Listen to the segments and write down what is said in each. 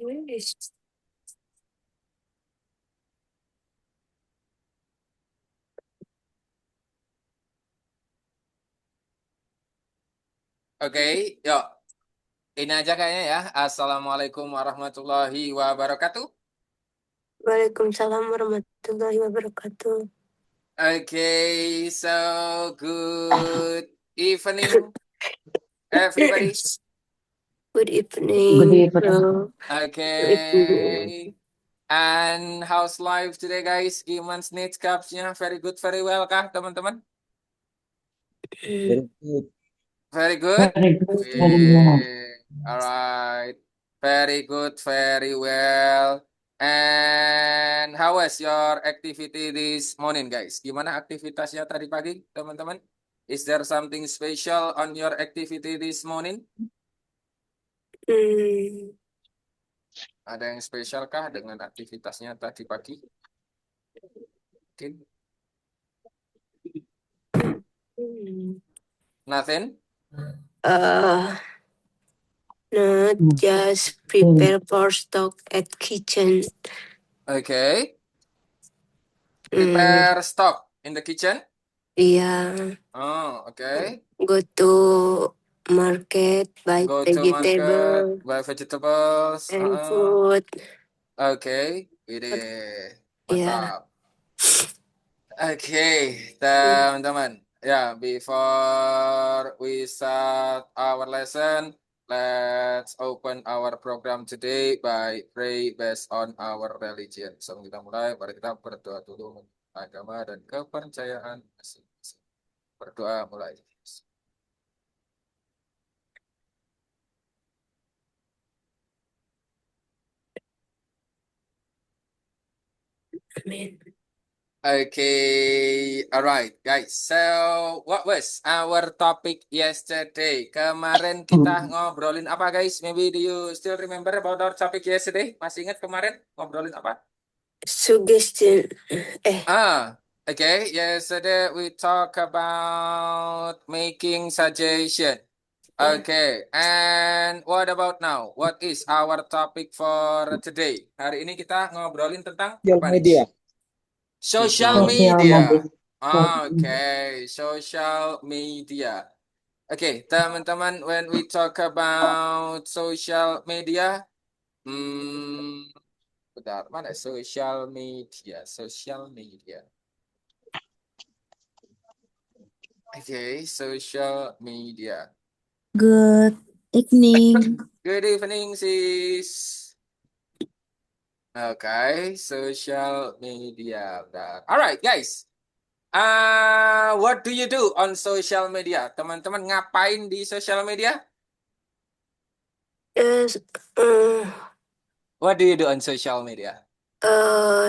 Oke, yuk. Ini aja kayaknya ya. Assalamualaikum warahmatullahi wabarakatuh. Waalaikumsalam warahmatullahi wabarakatuh. Okay, so good evening, everybody. Good evening. Good evening. Good evening. Okay. And how's life today, guys? Gimana nih capsnya? Very good, very well kah, teman-teman? Very good. Very good? Very good. Very well. Alright. Very good, very well. And how was your activity this morning, guys? Gimana aktivitasnya tadi pagi, teman-teman? Is there something special on your activity this morning? Ada yang spesial kah dengan aktivitasnya tadi pagi? Mungkin? Nothing? Not just prepare for stock at kitchen. Okay. Prepare stock in the kitchen? Yeah. Oh, okay. Go to market, buy Go to market, vegetable buy vegetables, and food. Okay, ini Yeah. mantap. Oke, teman-teman. Ya, before we start our lesson, let's open our program today by pray based on our religion. Sebelum kita mulai, mari kita berdoa dulu agama dan kepercayaan masing-masing. Berdoa mulai. Amen. Okay, alright, guys. So, what was our topic yesterday? Kemarin kita ngobrolin apa, guys? Maybe do you still remember about our topic yesterday? Masih ingat kemarin ngobrolin apa? Suggestion. Okay. Yesterday we talk about making suggestion. Okay, and what about now? What is our topic for today? Hari ini kita ngobrolin tentang apa Media. nih? Social media. Okay, social media. Okay, teman-teman, when we talk about social media, bentar, mana social media? Social media. Okay, social media. Good evening. Good evening, sis. Okay, social media. Alright, guys. What do you do on social media? Teman-teman ngapain di social media? Yes. What do you do on social media?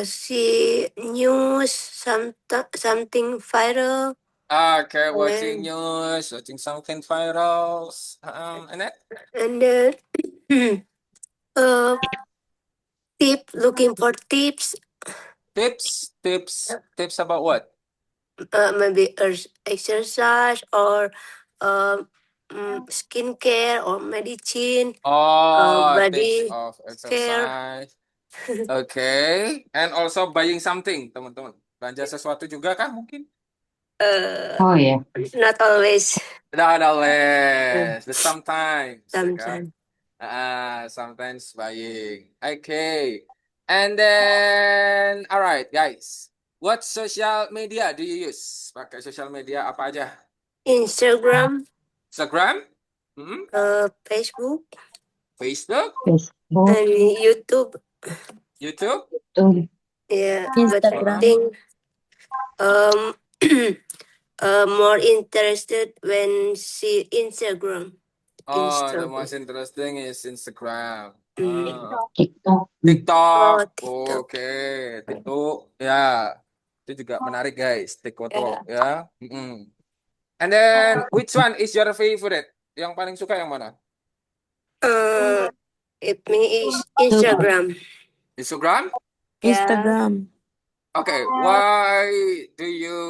See news, something viral. Okay, watching news, watching something viral, and that. And then looking for tips. Tips about what? Maybe exercise or skincare or medicine. Body Tips of exercise. Okay, and also buying something, teman-teman. Belanja sesuatu juga kah mungkin? Oh yeah. Not always. Not always, but sometimes. Sometimes. Sometimes buying. Okay, and then, alright, guys. What social media do you use? Pakai social media apa aja? Instagram. Instagram? Facebook. Facebook? And YouTube. YouTube? Yeah. Instagram. But I think more interested when see Instagram. The most interesting is Instagram. TikTok. TikTok. TikTok. Oke, TikTok. Ya, itu juga menarik, guys. TikTok ya. And then, which one is your favorite? Yang paling suka yang mana? It means Instagram. Instagram? Instagram. Okay, why do you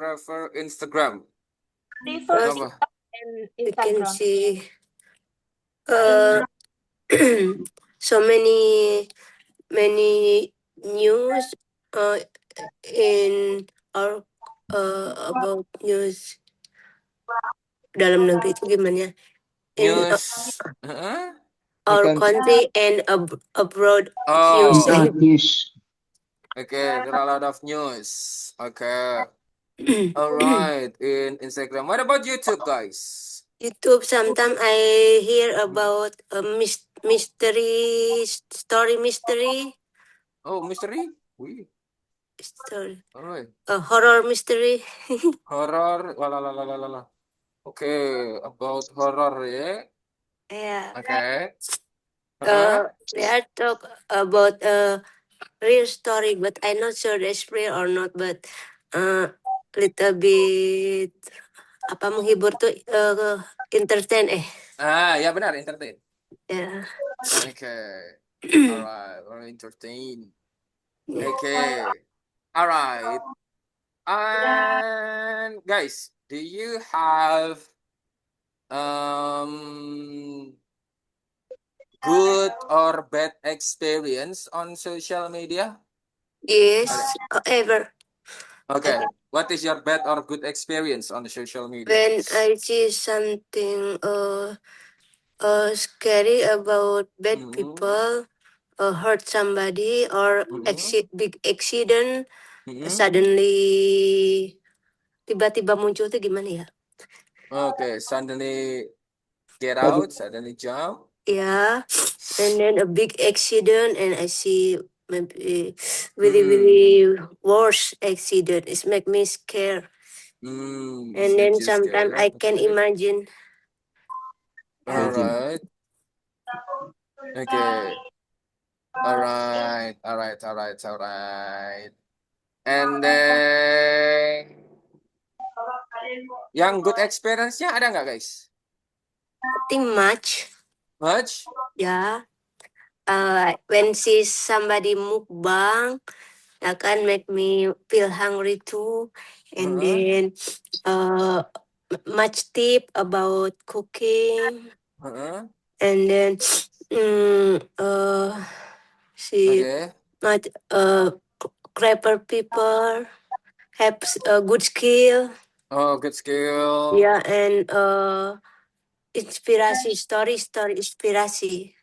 prefer Instagram? Because you can see so many news in our about news dalam negeri itu gimana? In News. Huh? our country and abroad news. Oh, Abroad news. okay. There are a lot of news. Okay. All right. In Instagram. What about YouTube, guys? YouTube, sometimes I hear about a mystery story. Oh, mystery? Oui. Story. All right. Horror mystery. Horror. Wala. Okay. About horror, yeah. Yeah. Okay. Uh-huh. They are talk about a real story, but I'm not sure that's real or not. But little bit apa menghibur tuh entertain Ah, ya benar, entertain. ya. Okay. All right. Very entertain. Okay. All right. And guys, do you have um good or bad experience on social media? Yes, Ada? ever. Okay. What is your bad or good experience on the social media? When I see something scary about bad Mhm. people, hurt somebody or big accident, Mhm. suddenly tiba-tiba muncul tuh gimana ya? Okay, suddenly get out, suddenly jump. Yeah, and then a big accident, and I see maybe really worse accident. It make me scared. This And then makes you sometimes I scared. can Okay. imagine. All right. Okay. All right. And then yang good experience-nya ada nggak, guys? Nothing much. Much? Yeah. When see somebody mukbang, that can make me feel hungry too. And then much tip about cooking. And then see Okay. much clever people have a good skill. Oh, good skill. Yeah, and inspirasi story inspirasi.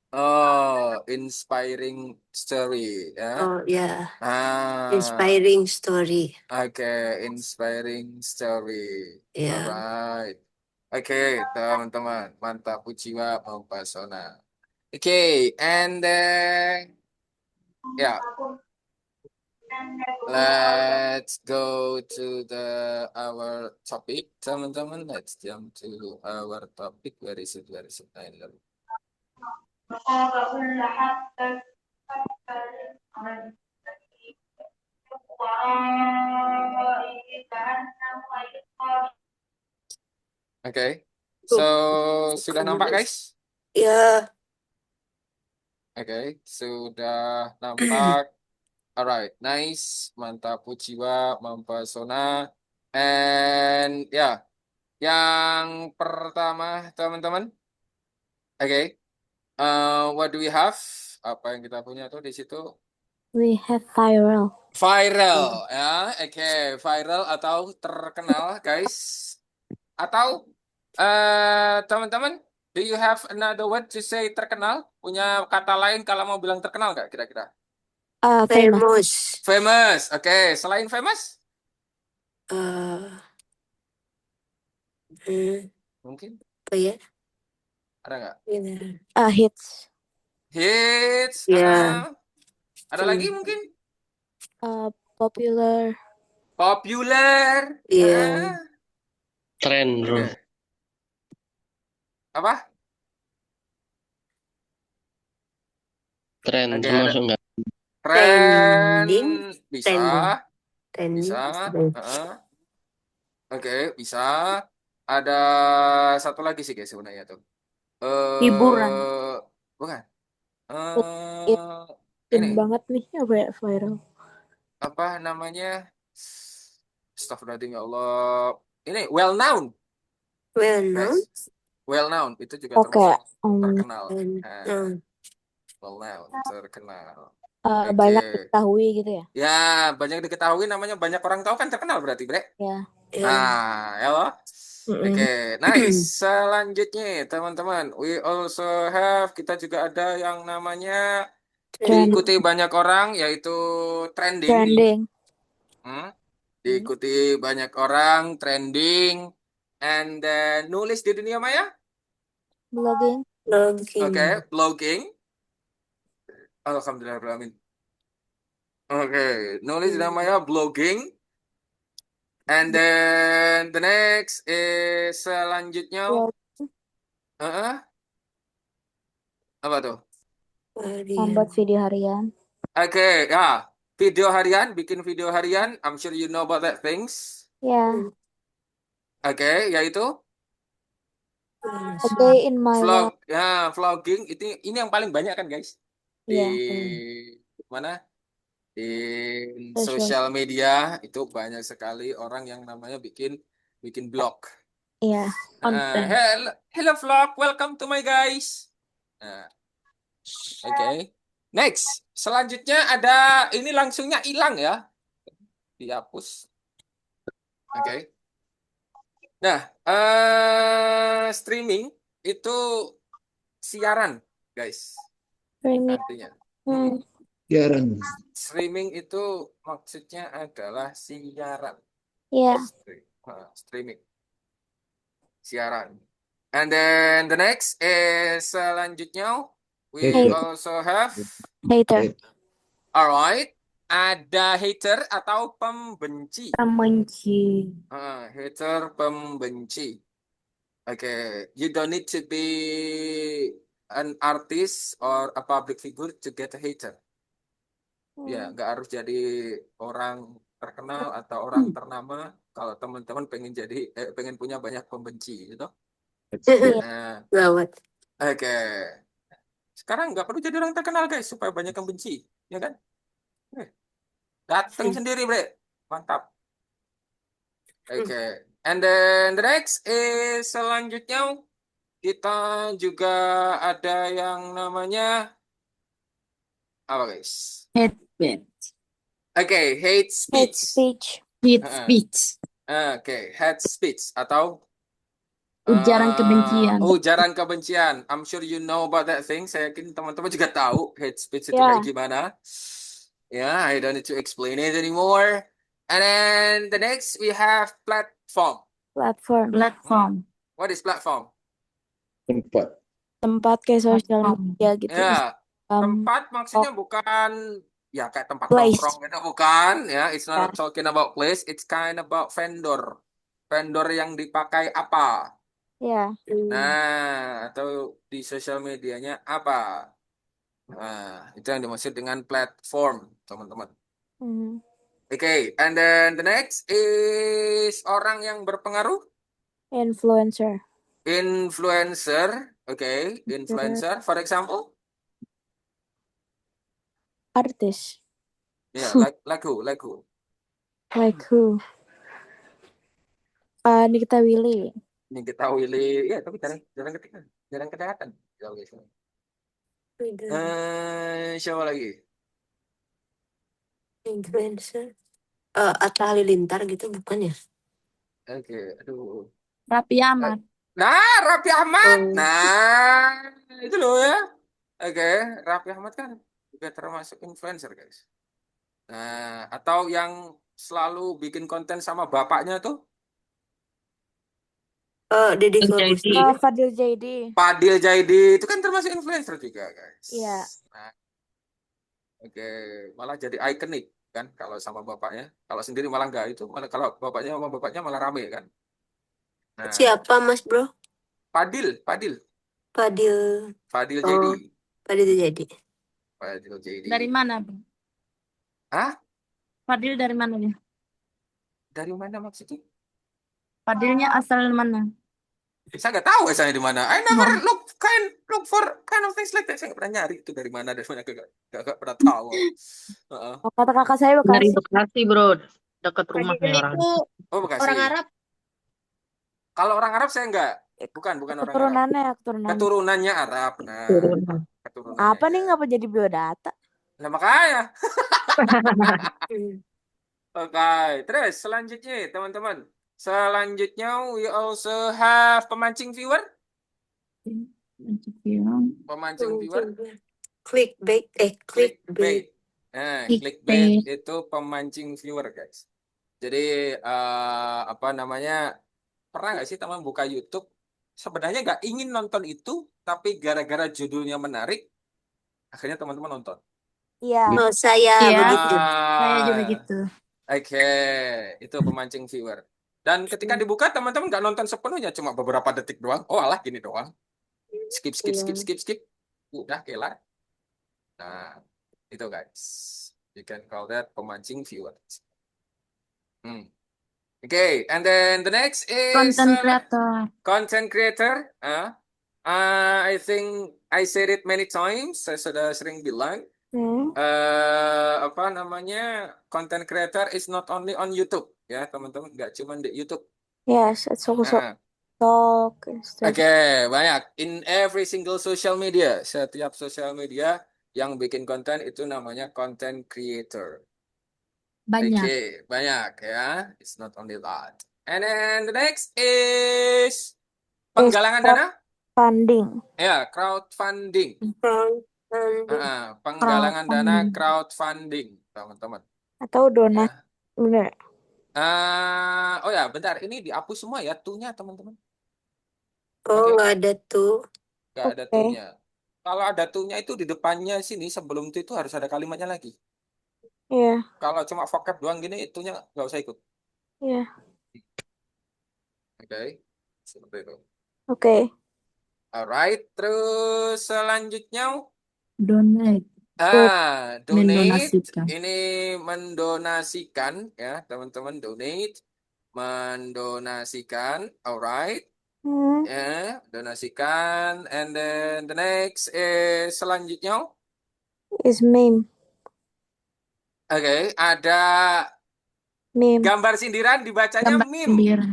Oh, inspiring story, ya. Oh yeah, Ah, inspiring story. okay, inspiring story. Yeah. Alright. Oke, teman-teman, mantap jiwa mempesona. Okay, and then yeah, let's go to our topic, teman-teman. Let's jump to our topic. Where is it? I love it. Okay, so sudah nampak, guys? Ya. Okay, sudah nampak. Alright, nice, mantap jiwa mempesona. And ya, yang pertama, teman-teman. Okay. What do we have? Apa yang kita punya tuh di situ? We have viral. Viral, ya. Oke, viral atau terkenal, guys. Atau teman-teman, do you have another word to say terkenal? Punya kata lain kalau mau bilang terkenal nggak kira-kira? Famous. Famous. Oke, selain famous? Mungkin Apa ya? ada nggak? Hits. Hits. Ya. Ada lagi mungkin? Popular. Popular. Iya. Tren, bro. Oke. Apa? Tren Oke, termasuk nggak? Trending. Bisa. Trending. Bisa. Oke, bisa. Ada satu lagi sih guys sebenarnya tuh. Hiburan. Bukan. Ini Ini banget nih apa ya viral. apa namanya? Astagfirullahaladzim ya Allah. Ini well known, Well known. guys. Well known itu juga Oke. termasuk terkenal. Well known, terkenal. Banyak Oke. diketahui gitu ya. Ya, banyak diketahui namanya banyak orang tahu kan terkenal berarti, Bre. Ya. Ya. Nah, ya loh. Oke, nice. Selanjutnya, teman-teman, we also have, kita juga ada yang namanya diikuti banyak orang, yaitu trending. Trending. Diikuti banyak orang, trending, and then nulis di dunia maya. Blogging. Oke, blogging. Alhamdulillah. Oke, nulis di dunia maya, blogging. And then the next is selanjutnya. Apa tuh? Membuat video harian. Oke, ya. Video harian, bikin video harian. I'm sure you know about that things. Ya. Oke, yaitu A day in my vlog. life. Ya, vlogging ini yang paling banyak kan, guys? Di Iya. mana? Di Social. sosial media itu banyak sekali orang yang namanya bikin blog. Iya. Hello vlog, welcome to my guys. Nah, oke. Next, selanjutnya ada ini langsungnya hilang ya. Dihapus. Oke. Nah, streaming itu siaran, guys. Streaming. Artinya. Siaran. Streaming itu maksudnya adalah siaran. Iya. Streaming. Siaran. And then the next is selanjutnya we also have Hater. alright, ada hater atau pembenci. Hater, pembenci. Okay, you don't need to be an artist or a public figure to get a hater. Ya, nggak harus jadi orang terkenal atau orang ternama kalau teman-teman pengen punya banyak pembenci, gitu. Nah, Gawat. oke. Sekarang nggak perlu jadi orang terkenal, guys, supaya banyak yang benci, ya kan? Datang sendiri, Bre. Mantap. Oke. And then the next is selanjutnya kita juga ada yang namanya apa, guys? Hate speech. Oke, hate Hate speech. speech. Hate speech. Oke, hate speech atau Ujaran kebencian. ujaran kebencian. I'm sure you know about that thing. Saya yakin teman-teman juga tahu hate speech itu Yeah. kayak gimana. Yeah, I don't need to explain it anymore. And then the next we have platform. Platform. What is platform? Tempat kayak sosial media gitu. Ya, tempat maksudnya bukan ya kayak tempat Place. nongkrong gitu, bukan ya. It's not talking about place. It's kind about vendor. Vendor yang dipakai apa? Ya. Nah, atau di sosial medianya apa? Nah, itu yang dimaksud dengan platform, teman-teman. Oke, and then the next is orang yang berpengaruh. Influencer. Influencer, oke, influencer. For example, Artis. yeah, like who? Like who? Nikita Willy. Nikita Willy, ya tapi jarang kelihatan. Siapa lagi? Influencer. Atta Halilintar gitu bukan ya? Oke, aduh. Raffi Ahmad. Nah, Raffi Ahmad. Nah, itu loh ya. Oke, Raffi Ahmad kan juga termasuk influencer, guys. Nah, atau yang selalu bikin konten sama bapaknya tuh? Deddy Corbuzier. Fadil Jaidi. Fadil Jaidi itu kan termasuk influencer juga, guys. Iya. Nah, oke, malah jadi ikonik kan kalau sama bapaknya. Kalau sendiri malah enggak, itu malah kalau bapaknya sama bapaknya malah rame kan. Nah, Siapa Mas Bro? Fadil Fadil. Jaidi. Fadil Jaidi. Fadil Jaidi. Dari mana, Bang? Hah? Fadil dari mana ya? Dari mana maksudnya? Fadilnya asal mana? Saya nggak tahu asalnya di mana. I never look for kind of things like that. Saya nggak pernah nyari itu dari mana nggak pernah tahu. Kata kakak saya Dari Bekasi. Bekasi, bro. Dekat rumahnya orang. Oh, Bekasi. Orang Arab. Kalau orang Arab saya nggak. Bukan orang Arab. Keturunannya. Keturunannya Arab. Nah, Turunan. turunannya. Apa nih ngapa jadi biodata? Nah, makanya. Hmm. Oke, terus selanjutnya teman-teman. Selanjutnya we also have pemancing viewer. Pemancing viewer. Clickbait, Clickbait. clickbait. Nah, Clickbait. clickbait itu pemancing viewer, guys. Jadi apa namanya? Pernah nggak sih teman buka YouTube? Sebenarnya nggak ingin nonton itu, tapi gara-gara judulnya menarik, akhirnya teman-teman nonton. Iya. Oh, saya Iya. begitu. Saya juga Ah, gitu. oke, itu pemancing viewer. Dan ketika dibuka, teman-teman nggak nonton sepenuhnya, cuma beberapa detik doang. Oh, alah, gini doang. Skip, skip, skip, Iya. skip, skip. Udah, kelar. Nah, itu guys. You can call that pemancing viewer. Hmm. Okay, and then the next is Content creator. content creator. I think I said it many times. Saya sudah sering bilang. Hmm. Apa namanya? Content creator is not only on YouTube, ya teman-teman. Nggak cuma di YouTube. Yes, it's also Ah, TikTok, Oke, Instagram. banyak. In every single social media, setiap social media yang bikin konten itu namanya content creator. Banyak. Oke, banyak ya. It's not only that. And then the next is penggalangan dana. Funding. Ya, crowdfunding. Penggalangan dana crowdfunding, teman-teman. Atau donat. Ya. Bener. Oh ya, bentar. Ini dihapus semua ya, tuh-nya, teman-teman. Oh, Oke, nggak ada tuh. nggak ada Oke. tuh-nya. Kalau ada tuh-nya itu di depannya sini, sebelum itu harus ada kalimatnya lagi. Iya. Kalau cuma vocab doang gini, itunya nggak usah ikut. Iya. Oke, seperti itu. Oke. Alright, terus selanjutnya, Donate. donate. Mendonasikan. Ini mendonasikan, ya teman-teman, donate, mendonasikan. Alright, Hmm. ya, donasikan. And then the next is selanjutnya. Is meme. Oke, ada Meme. gambar sindiran dibacanya Gambar meme. sindiran.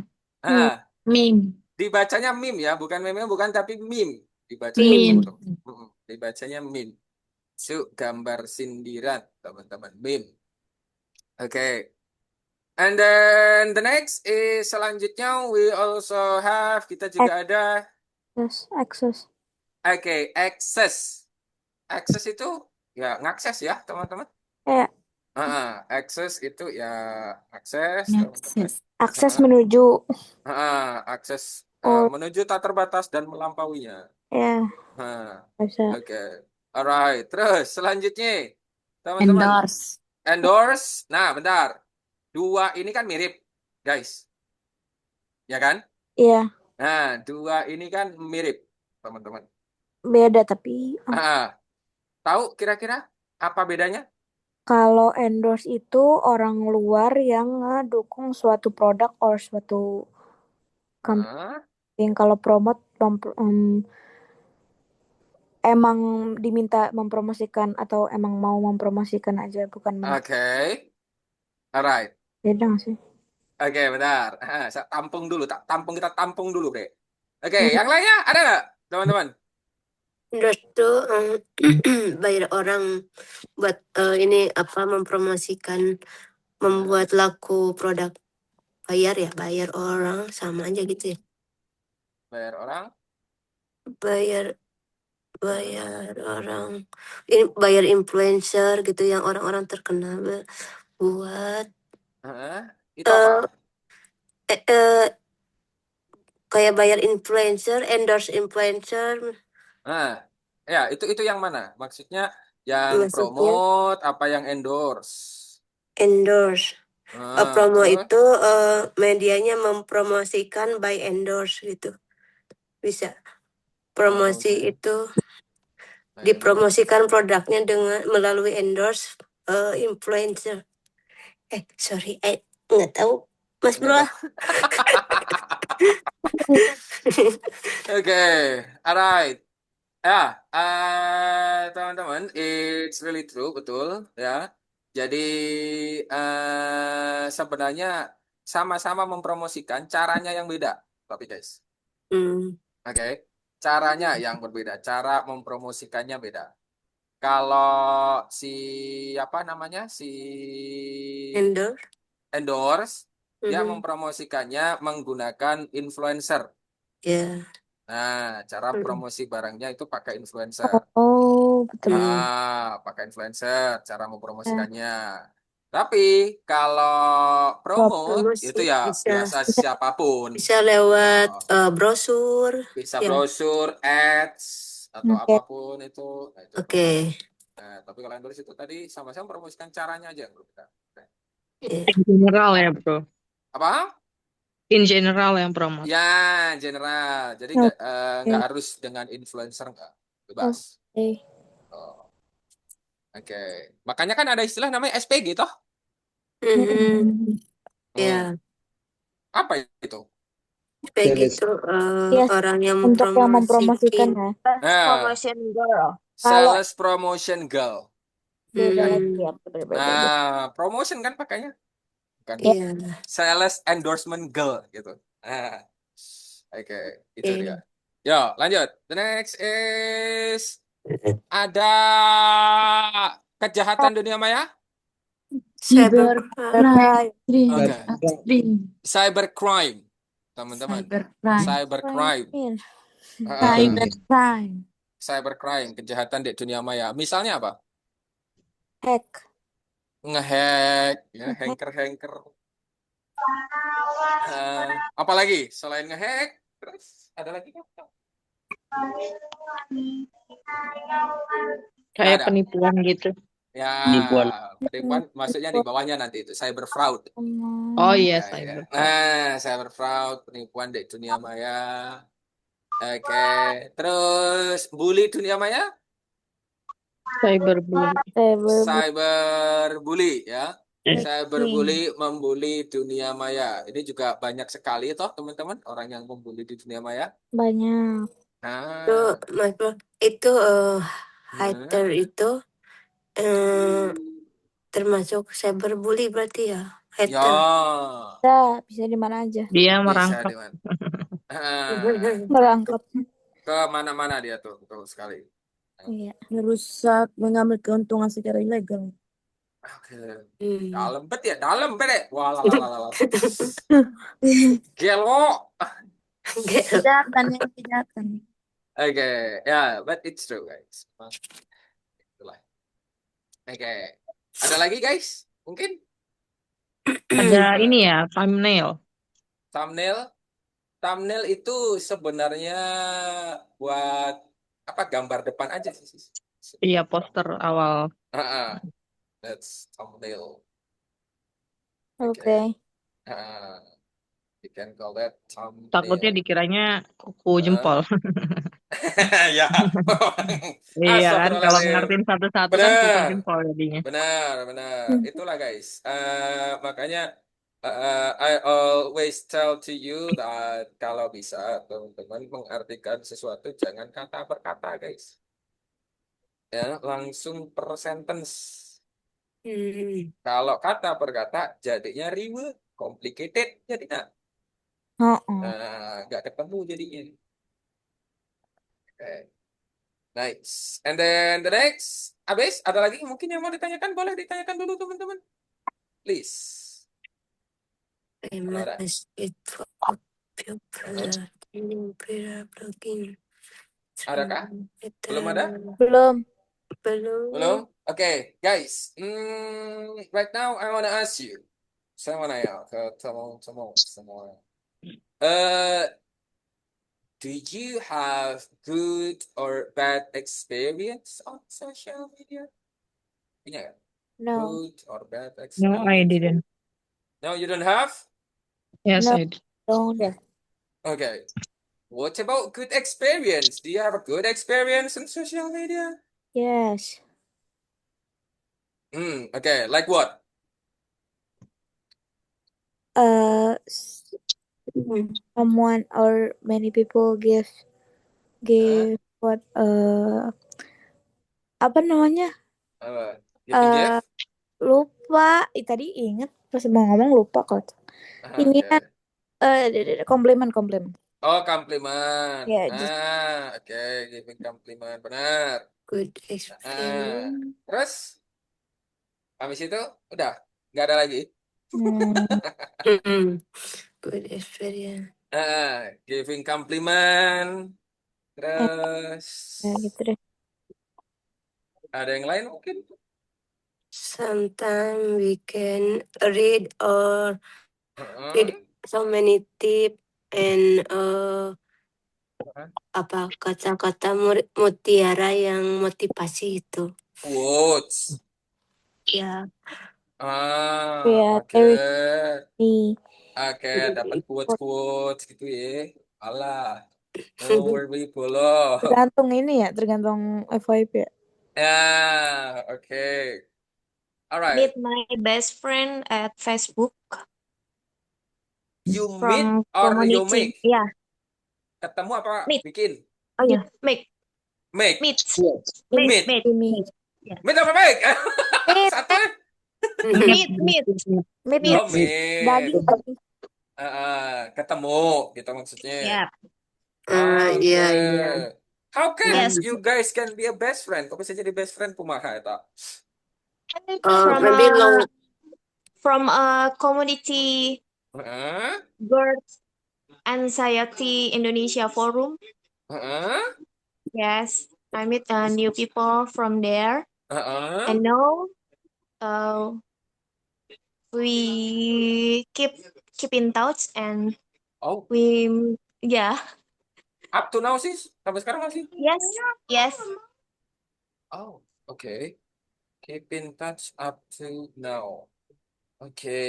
Meme. Dibacanya meme ya, bukan meme, bukan tapi meme. Dibacanya Meme. gitu. Dibacanya meme. Itu gambar sindiran, teman-teman. Meme. Oke. And then the next is selanjutnya we also have, kita juga ada, Yes, access. oke, access. Access itu ya ngakses ya, teman-teman. Iya. Access itu ya akses, teman-teman. Akses menuju. Akses Oh, menuju tak terbatas dan melampauinya. ya. Bisa. Oke. Alright. Terus selanjutnya, teman-teman. Endorse. Endorse. Nah, bentar. Dua ini kan mirip, guys. Ya kan? Iya. Nah, dua ini kan mirip, teman-teman. Beda tapi Tahu kira-kira apa bedanya? kalau endorse itu orang luar yang ngedukung suatu produk or suatu company. Yang kalau promote emang diminta mempromosikan atau emang mau mempromosikan aja bukan Oke. Alright. beda nggak sih? Oke, bentar. Saya tampung dulu, kita tampung dulu, Bre. Oke, yang lainnya ada nggak, teman-teman? Endorse tuh bayar orang buat ini apa mempromosikan, membuat laku produk. Bayar ya, bayar orang sama aja gitu ya. Bayar orang. Bayar orang, bayar influencer gitu yang orang-orang terkenal buat Itu apa? kayak bayar influencer, endorse influencer. Ya, itu yang mana? Maksudnya yang Maksudnya promote apa yang endorse? endorse. Promo Terus? itu medianya mempromosikan by endorse gitu. Bisa. Promosi itu dipromosikan produknya dengan melalui endorse influencer. Sorry, nggak tahu, Mas Bro. Oke, alright. Ya, teman-teman, it's really true, betul ya. Jadi sebenarnya sama-sama mempromosikan, caranya yang beda, tapi guys. Oke. caranya yang berbeda, cara mempromosikannya beda. Kalau si apa namanya si endorse, dia Mhm. mempromosikannya menggunakan influencer. Ya. Nah, cara Mm. promosi barangnya itu pakai influencer. Oh, betul. Pakai influencer cara mempromosikannya. Tapi kalau promote Promosi itu ya biasa Bisa siapapun. bisa lewat brosur. Bisa Ya. brosur, ads, atau Oke. apapun itu. Nah, itu Oke. promote. Nah, tapi kalau endorse itu tadi sama-sama promosikan caranya aja. Ya. In general ya, bro. Apa? In general yang promote. Ya, general. Jadi nggak harus dengan influencer, nggak. Bebas. Oke. Oh, oke. Makanya kan ada istilah namanya SPG toh? Mhm. Ya. Apa itu? Kayak gitu Yes, orang yang untuk yang mempromosikan mempromosikan. ya. Nah, Promotion girl. Kalau sales promotion girl. beda lagi Hmm. ya, beda. Nah, promotion kan pakainya. Bukan Iya. sales endorsement girl gitu. Nah, oke, itu Oke. dia. Yo, lanjut. The next is ada kejahatan dunia maya. Cybercrime. Oke. Extreme. Cybercrime, teman-teman. Cybercrime. Cybercrime. Cybercrime. Cybercrime, kejahatan di dunia maya. Misalnya apa? hack. Ngehack, ya, hacker. Apalagi selain ngehack, terus ada lagi nggak? Kayak ada. penipuan gitu. Ya, penipuan maksudnya di bawahnya nanti itu cyber fraud. Oh iya, Ya, ya. cyber. Nah, cyber fraud, penipuan di dunia maya. Oke, terus bully dunia maya? Cyberbully. Cyberbully ya. Cyberbully membuli dunia maya. Ini juga banyak sekali toh teman-teman orang yang membuli di dunia maya. Banyak. Itu Nah, Mas Bro, itu hater itu termasuk cyberbully berarti ya? ya Hater. Bisa di mana aja. Dia bisa merangkap. dengan Merangkap. ke mana-mana dia tuh, betul sekali. Iya. Merusak, mengambil keuntungan secara ilegal. Oke. Hmm. Dalam bet ya, dalam bet ya. Walah. Gelo. Kejahatan. Oke, ya, but it's true guys. Itulah. Oke. Ada lagi guys? Mungkin Ada ini ya, thumbnail. Thumbnail itu sebenarnya buat apa gambar depan aja sih. Iya, poster awal. That's thumbnail. Oke. You can call that thumbnail. Takutnya dikiranya kuku jempol. Ya. Iya kan, kalau Astagfirullahaladzim. ngertiin satu-satu kan kuku jempol jadinya. Benar. Itulah guys. Makanya I always tell to you that kalau bisa teman-teman mengartikan sesuatu jangan kata per kata guys. Ya, langsung per sentence. Kalau kata per kata jadinya ribet, complicated jadinya. Nggak ketemu jadinya. Okay. Nice. And then the next, Abis, ada lagi mungkin yang mau ditanyakan? Boleh ditanyakan dulu teman-teman. Please. Adakah? Belum ada? Belum. Okay, guys. Right now I wanna ask you. Saya mau nanya ke teman-teman semua. Do you have good or bad experience on social media? Punya nggak? No. Good or bad No, experience? I didn't. No, you don't have? Yes, No. I did. Don't. Okay. What about good experience? Do you have a good experience on social media? Yes. Okay. Like what? Someone or many people give what apa namanya? Giving gift? Lupa. Tadi inget pas mau ngomong lupa kok. Ini Okay. komplimen. Oh, compliment. Yeah, just Oke, giving compliment. Benar. Good Ah, experience. terus habis itu udah nggak ada lagi. Good experience. Giving compliment. Terus ya gitu deh. ada yang lain mungkin? Sometimes we can read or Heeh. read so many tips and apa kata-kata mutiara yang motivasi itu. Quotes. Ya. Ya, Oke. nih. Oke, dapat quotes-quotes gitu ya. Alah, worry polo. Tergantung ini ya, tergantung FYP ya. Ya, oke. Alright. Meet my best friend at Facebook You meet from or you community. make? Yeah, Ketemu apa Meet. bikin? oh yeah, make, Make. meet, Meet. meet, Meet. Yeah. Meet apa make? Meet. Satu. meet, meet, Meet. Oh, meet. Daging. Ketemu gitu maksudnya. Yeah. Iya, Oke. iya. How can Yes. you guys can be a best friend? Kok bisa jadi best friend kumaha eta? Maybe From a community Heeh. girls anxiety Indonesia forum. Heeh. Yes, I meet new people from there, Heeh. and now we keep in touch, and Oh, we yeah, up to now sih sampai sekarang masih. yes. Oh, oke. Keep in touch up to now. Oke.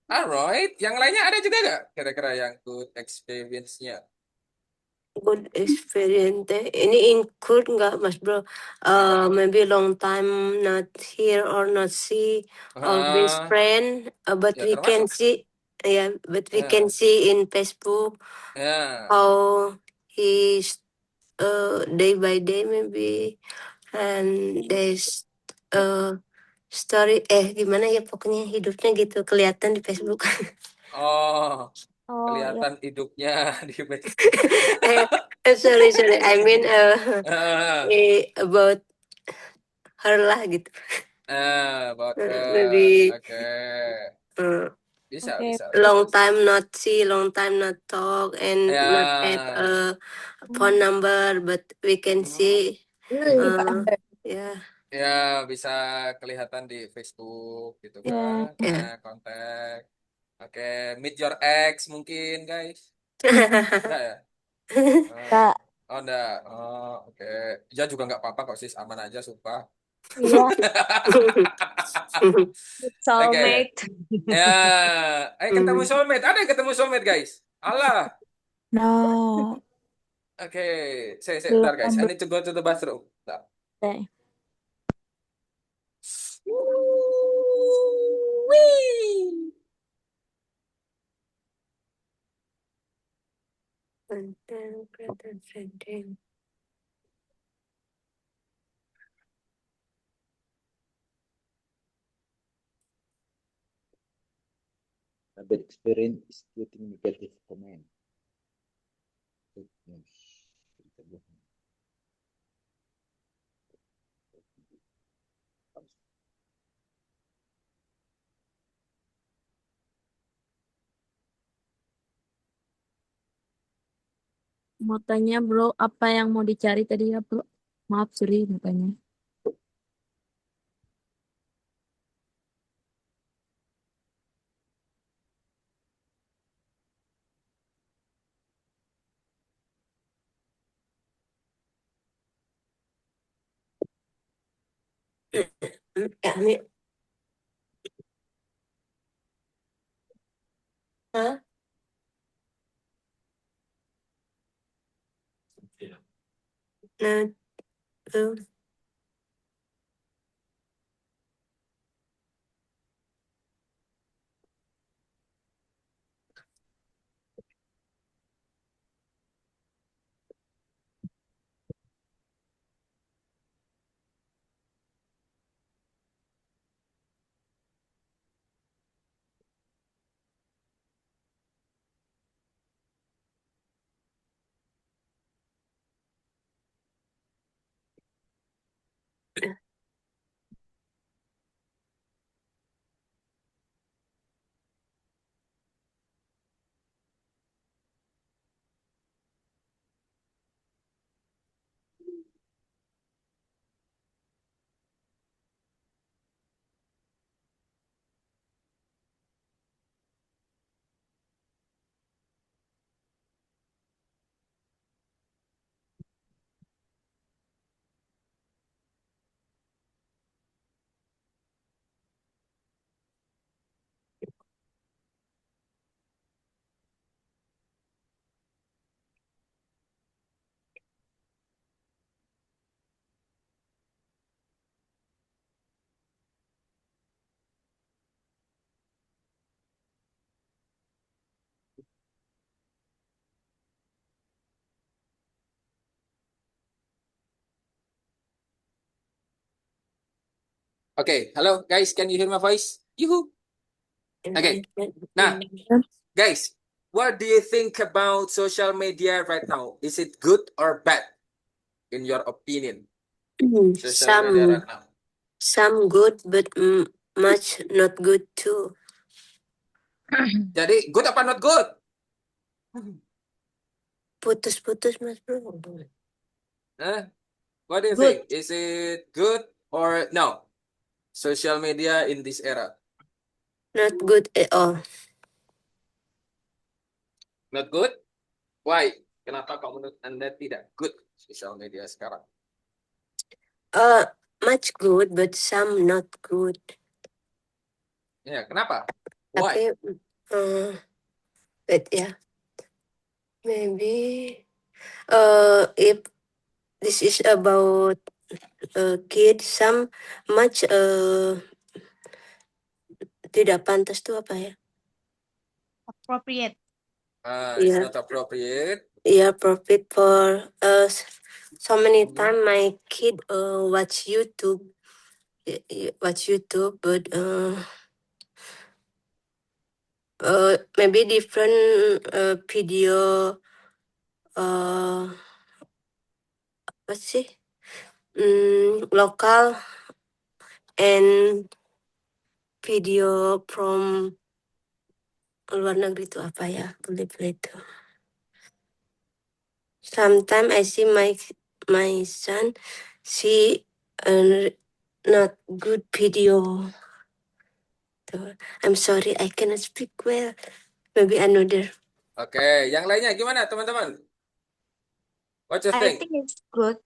Alright, yang lainnya ada juga nggak kira-kira yang good experience-nya? good experience. Ini include nggak, Mas Bro? Maybe long time not hear or not see our best friend, but Ya, we can termasuk. see, but we can see in Facebook Ya. how he's day by day maybe, and there's story gimana ya, pokoknya hidupnya gitu kelihatan di Facebook. Oh, Oh, iya. kelihatan hidupnya di Facebook. Sorry, I mean about her lah gitu. About Maybe Oke. Bisa, okay. bisa. Long time not see, long time not talk, and Ya. not have a phone number, but we can see. Yeah. Ya, bisa kelihatan di Facebook gitu Ya. kan. Ya. Kontak. Oke, meet your ex mungkin, guys. Enggak ya? Kak. Oh, enggak. Oh, oke. Ya juga nggak apa-apa kok, sis. Aman aja, sumpah. Iya. Soulmate. Ya, ketemu soulmate. Ada yang ketemu soulmate, guys. Allah. No. Oke, bentar, guys. I need to go to the bathroom. Bentar. Okay. Wih. A bad experience is getting negative comment. Good news. Mau tanya bro, apa yang mau dicari tadi ya bro? Maaf, sorry mau tanya. Hah? Nah, Okay, hello guys, can you hear my voice? Yoo-hoo. Okay, nah, guys, what do you think about social media right now? Is it good or bad, in your opinion? Social media right now. Some good, but much not good too. Jadi, good apa not good? Putus-putus Mas Bro. Huh? What do you Good. think? Is it good or no? Social media in this era. Not good at all. Not good? Why? Kenapa kamu menurut Anda tidak good social media sekarang? Much good, but some not good. Ya, kenapa? Why? Tapi, but yeah, maybe, if this is about kids, some much tidak pantas tuh apa ya? Appropriate. It's Yeah. not appropriate. Yeah, appropriate for us. So many time my kid watch YouTube, but maybe different video. Apa sih? Lokal and video from luar negeri itu apa ya? Boleh itu. Sometimes I see my son see not good video. I'm sorry, I cannot speak well. Maybe another. Oke, yang lainnya gimana teman-teman? What you I think? think it's good.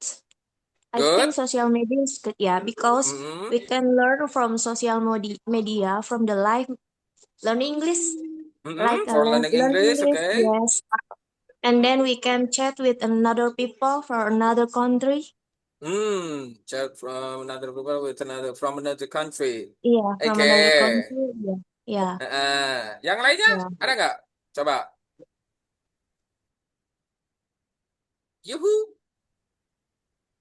I Good? think social media is good, yeah, because we can learn from social media from the live, learn English, like For learning learn English, English, okay. yes. And then we can chat with another people from another country. Chat from another people with another from another country. Yeah, from another country. Yeah. Yang lainnya Yeah. ada nggak? Coba. Yuhu.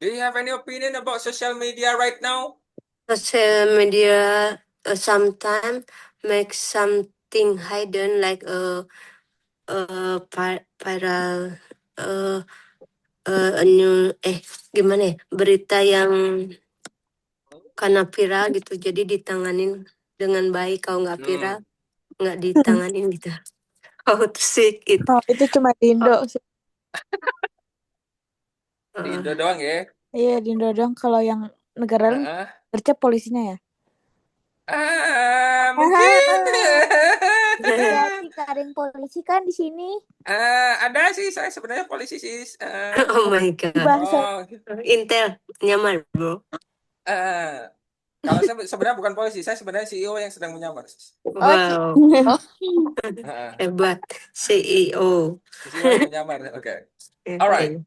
Do you have any opinion about social media right now? Social media sometimes make something hidden like viral gimana ya, berita yang karena viral gitu, jadi ditanganin dengan baik. Kalau nggak viral nggak ditanganin gitu. How to say it? Oh, itu cuma di Indo sih. Di Indo doang ya? Iya, di Indo doang. Kalau yang negara lain kerja polisinya ya. Mungkin. Hati-hati, ada yang polisi kan di sini. Ada sih, saya sebenarnya polisi sih. Oh my god. Oh, Intel nyamar bro. Kalau saya sebenarnya bukan polisi, saya sebenarnya CEO yang sedang menyamar. Wow. Hebat CEO. CEO yang menyamar, oke. Alright.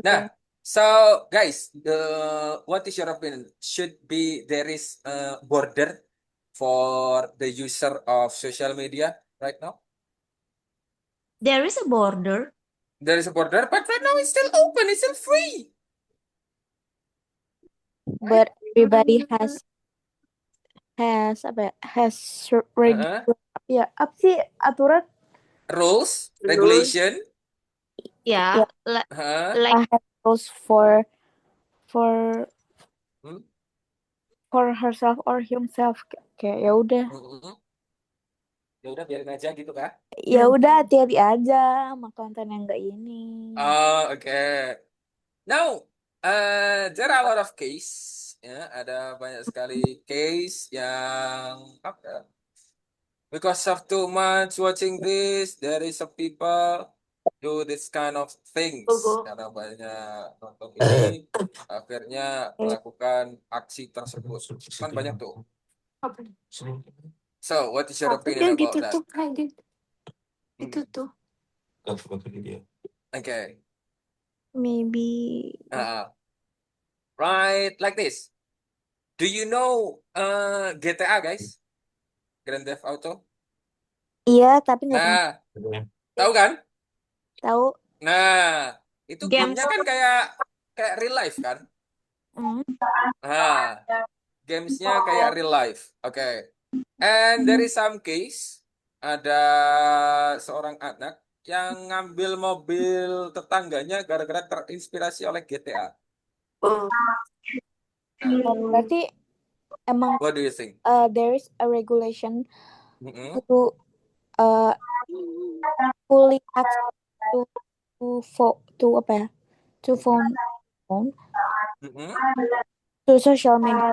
Nah, so guys, what is your opinion? Should be there is a border for the user of social media right now? There is a border. There is a border, but right now it's still open, it's still free. But everybody has ya, apa sih aturan? Rules, regulation. Yeah, like Rules for for herself or himself. Kayak ya udah. Ya udah biarin aja gitu kah? Ya udah hati-hati aja sama konten yang enggak ini. Oh, okay. Now, there are a lot of case, ya, ada banyak sekali case yang apa? Because of too much watching this, there is some people do this kind of things. Karena banyak nonton ini, akhirnya melakukan aksi tersebut. Kan banyak tuh. So, what is your opinion about that? Ditutup. Okay. Maybe Right, like this. Do you know GTA, guys? Grand Theft Auto? iya, tapi nggak pernah Nah, tahu kan? tahu. Nah, itu Games. gamenya kan kayak real life kan? Nah, gamesnya kayak real life. Oke. And there is some case, ada seorang anak yang ngambil mobil tetangganya gara-gara terinspirasi oleh GTA. Oh. Berarti emang What do you think? there is a regulation to fully access to apa ya? To phone to social media.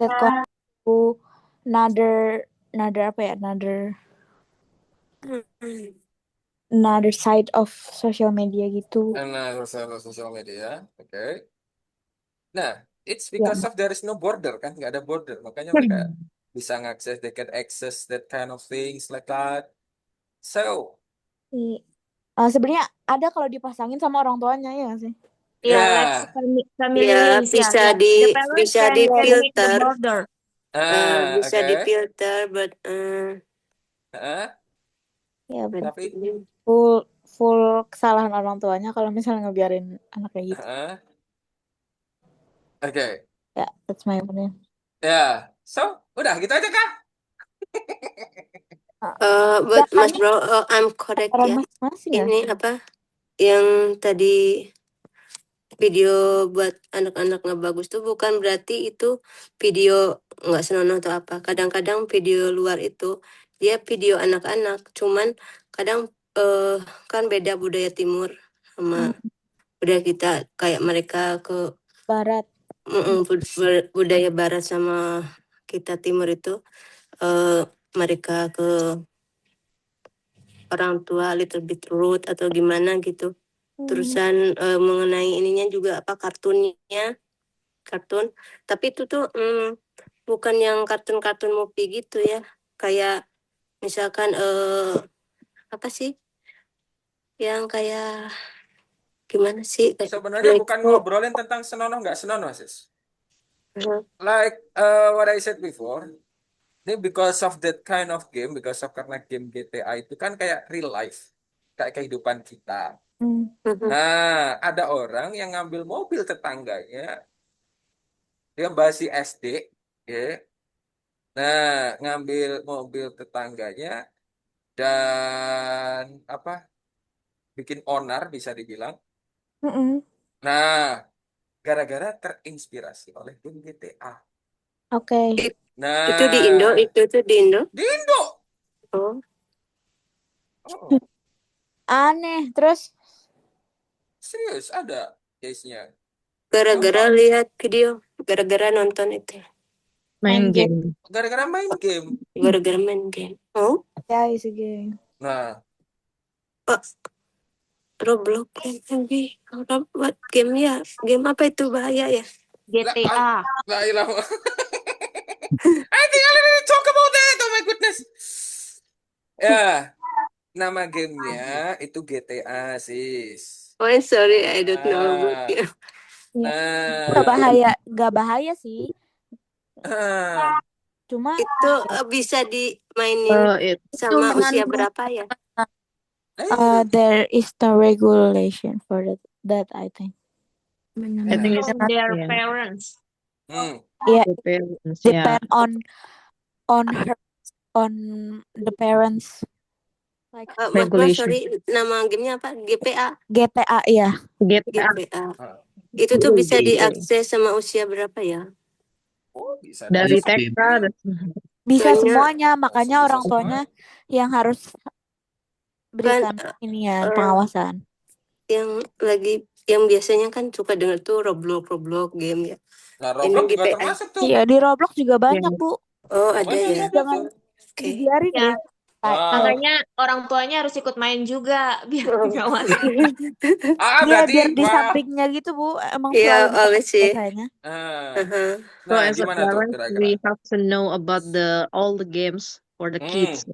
That connect to another apa ya? Another side of social media gitu. Nah, sosial media, oke. Nah, it's because of there is no border kan, nggak ada border, makanya mereka bisa ngakses, they can access that kind of things like that. So, sebenarnya ada kalau dipasangin sama orang tuanya ya nggak sih? Yeah, let's family Ya, links. Yeah, bisa yeah. The parents bisa can make the difilter. border. Bisa difilter, but ya tapi full kesalahan orang tuanya kalau misalnya ngebiarin anaknya gitu. Oke. Ya, that's my opinion. Ya, so udah gitu aja kah? But Mas Bro, I'm correct ya. Ini apa? Yang tadi video buat anak-anak nggak bagus tuh bukan berarti itu video nggak senonoh atau apa. Kadang-kadang video luar itu dia video anak-anak, cuman kadang kan beda budaya timur sama budaya kita, kayak mereka ke barat. Budaya barat sama kita timur itu mereka ke orang tua little bit rude atau gimana gitu. Terusan mengenai ininya juga apa kartun, tapi itu tuh bukan yang kartun movie gitu ya, kayak misalkan apa sih yang kayak gimana sih, Sebenarnya bukan ngobrolin tentang senonoh nggak senonoh, sis. Like what I said before, ini because of that kind of game, karena game GTA itu kan kayak real life, kayak kehidupan kita. Nah, ada orang yang ngambil mobil tetangganya, dia masih SD, ya. Nah, ngambil mobil tetangganya dan apa? Bikin onar bisa dibilang. Nah, gara-gara terinspirasi oleh game GTA. Oke. Nah, itu di Indo, itu di Indo. Di Indo. Oh. Aneh, terus Serius ada case-nya. Gara-gara lihat video, gara-gara nonton itu. Main game. Gara-gara main game. Gara-gara main game. Oh? Ya, is a game. Nah. Roblox lagi. Buat game ya. Game apa itu bahaya ya? GTA. La ilaha. I think I already talk about that. Oh my goodness. Ya, nama gamenya itu GTA, sis. Oh, sorry, I don't know about you. Gak bahaya sih. Cuma itu bisa dimainin sama usia berapa ya? There is no regulation for that I think. I think it's their parents. Yeah, parents, depend on the parents. Like Mas Bro, Regulation. sorry, nama gamenya apa? GTA. GTA ya. GTA. GTA. Ah, Itu tuh bisa Iya. diakses sama usia berapa ya? oh bisa Dari dari TK. Bisa Soalnya semuanya, langsung makanya bisa orang semua. tuanya yang harus kan berikan inian pengawasan. yang biasanya kan suka denger tuh Roblox game ya. Nah, Ini Roblox juga GTA. termasuk tuh. Iya, di Roblox juga banyak, Bu. Oh, ada Banyak ya. Roblox Jangan tuh. Oke. dibiarin Ya, deh. Ah, makanya orang tuanya harus ikut main juga biar ngawasin. Iya, berarti biar di wah. sampingnya gitu, Bu. Emang Iya, selalu always sih. biasanya. Uh-huh. So Nah, as a gimana tuh parent, kira-kira? we have to know about all the games for the kids.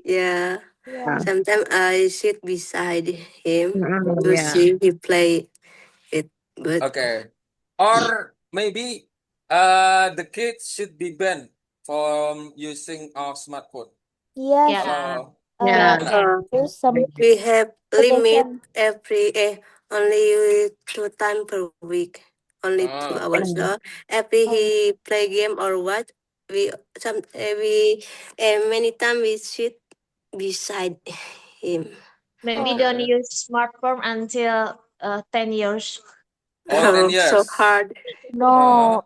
Yeah. Iya. Sometimes I sit beside him to Yeah. see he play it, but Okay. Or maybe the kids should be banned from using our smartphone. Yes. Ya, Kalau Yeah. There's some we have limit limitation. only 2 times per week, only 2 hours. So every he play game or what, we many time we sit beside him. maybe Okay. don't use smartphone until 10 years. Oh, 10 So years. hard. No,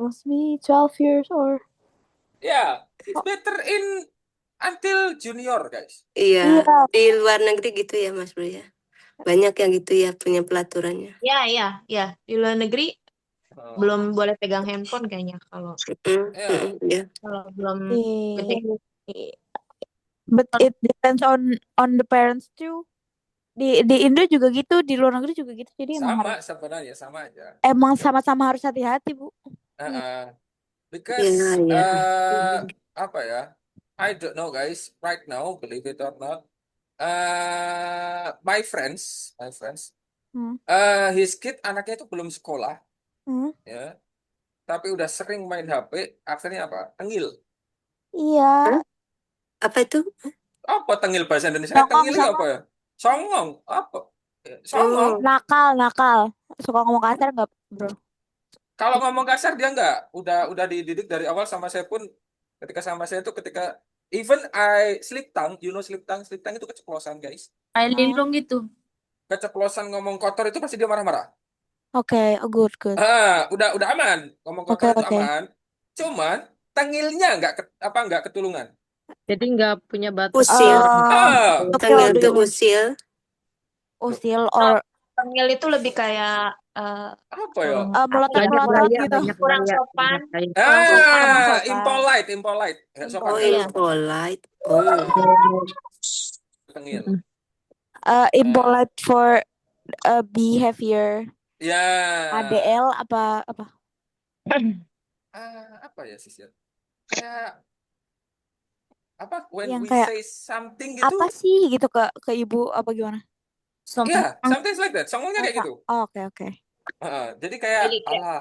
must be 12 years or Yeah, it's better in until junior, guys. Iya, Iya. di luar negeri gitu ya Mas Bro ya. Banyak yang gitu ya punya pelaturannya. Ya. Di luar negeri belum boleh pegang handphone kayaknya kalau Ya. kalau belum gede. But it depends on the parents too. Di Indo juga gitu, di luar negeri juga gitu. Jadi emang Sama harus sebenarnya sama aja. emang sama-sama harus hati-hati, Bu. Because Iya. apa ya? I don't know, guys. Right now, believe it or not, my friends, his kid anaknya itu belum sekolah, ya, tapi udah sering main HP. Akhirnya apa? Tengil. Iya. Apa itu? Apa tengil bahasa Indonesia? Songong, Tengil itu apa ya? Songong. Apa? Songong. Nakal. Suka ngomong kasar nggak, Bro? Kalau ngomong kasar dia enggak. Udah dididik dari awal sama saya pun. Ketika even I slip tongue, you know slip tongue itu keceplosan, guys. Kayak linglung gitu. Keceplosan ngomong kotor itu pasti dia marah-marah. Oke, good. Udah aman. Ngomong kotor itu Oke. aman. Cuman tengilnya enggak ketulungan. Jadi nggak punya batas. Usil. Tengil Itu usil. Usil or Tengil itu lebih kayak apa ya? melotot gitu. kurang sopan. Impolite. Enggak sopan. Impolite. Tengil. Impolite for behavior. Ya. ADL apa? Apa ya sih? Kayak apa? When Yang we kayak, say something gitu. apa sih gitu ke ibu apa gimana? Iya, something like that. Songongnya kayak gitu. Oke. Jadi kayak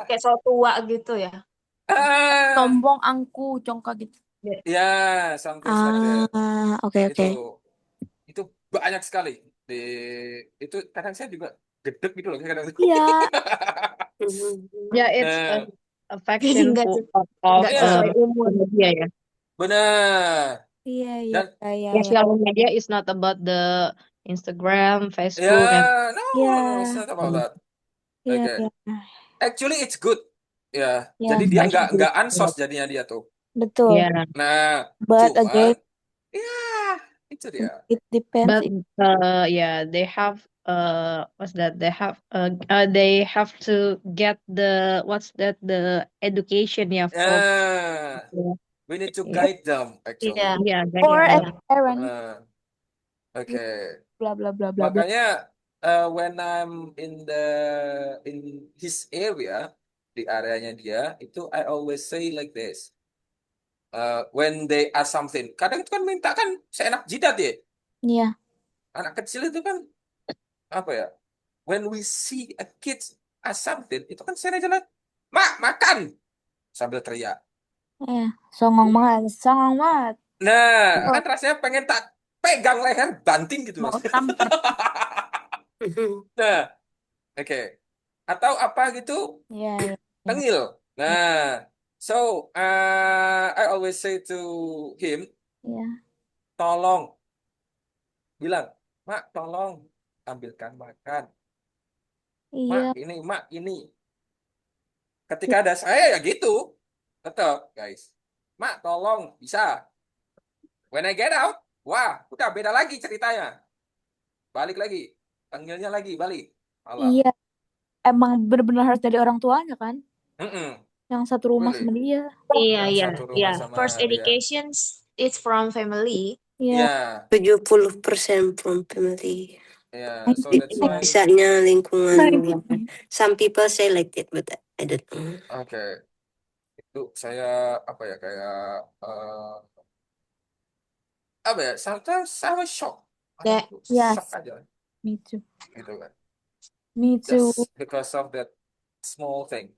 kayak so tua gitu ya. Sombong, angku, congkak gitu. Ya, something like that. Oke. Itu banyak sekali. Itu kadang saya juga gedek gitu loh kadang. Iya. Ya, it's affection Nggak of sesuai umur dia ya. Benar. Iya. Social media is not about the Instagram, Facebook, No, it's not about that. Okay. Actually, it's good. Ya, jadi dia nggak ansos jadinya dia tuh. Betul. Nah, But cuman, again, itu dia. it depends. But they have what's that? They have to get the education We need to guide them actually. Or as a parent. Okay. Blah blah blah. Makanya when I'm in his area, di areanya dia, itu I always say like this. When they ask something, kadang itu kan minta kan seenak jidat ya. Iya. Anak kecil itu kan apa ya? When we see a kid ask something, itu kan saya jalan, makan sambil teriak. Songong banget. Nah, kan rasanya pengen tak pegang leher banting gitu. Mau tampar. Nah, oke. Atau apa gitu? Iya. Tengil. Nah, so I always say to him, tolong bilang, Mak, tolong ambilkan makan. Iya. Mak, ini, Mak, ini. Ketika ada saya ya gitu. Tetap, guys. Mak, tolong, bisa. When I get out, wah, udah beda lagi ceritanya. Balik lagi. Panggilnya lagi, balik. Alah. Iya. Emang benar-benar harus dari orang tuanya kan? Mm-mm. Yang satu rumah Really. sama dia. Iya, Yang iya, satu iya. rumah sama First dia. education it's from family. Iya. Ya, 70% from family. ya. So that's why. Sisanya lingkungan luar. Some people say like that, but I don't know. Oke. Itu saya apa ya kayak apa ya? Sometimes I was shocked. Yeah. Aku Yes. shock aja Me too. gitu kan. Me too. Just because of that small thing.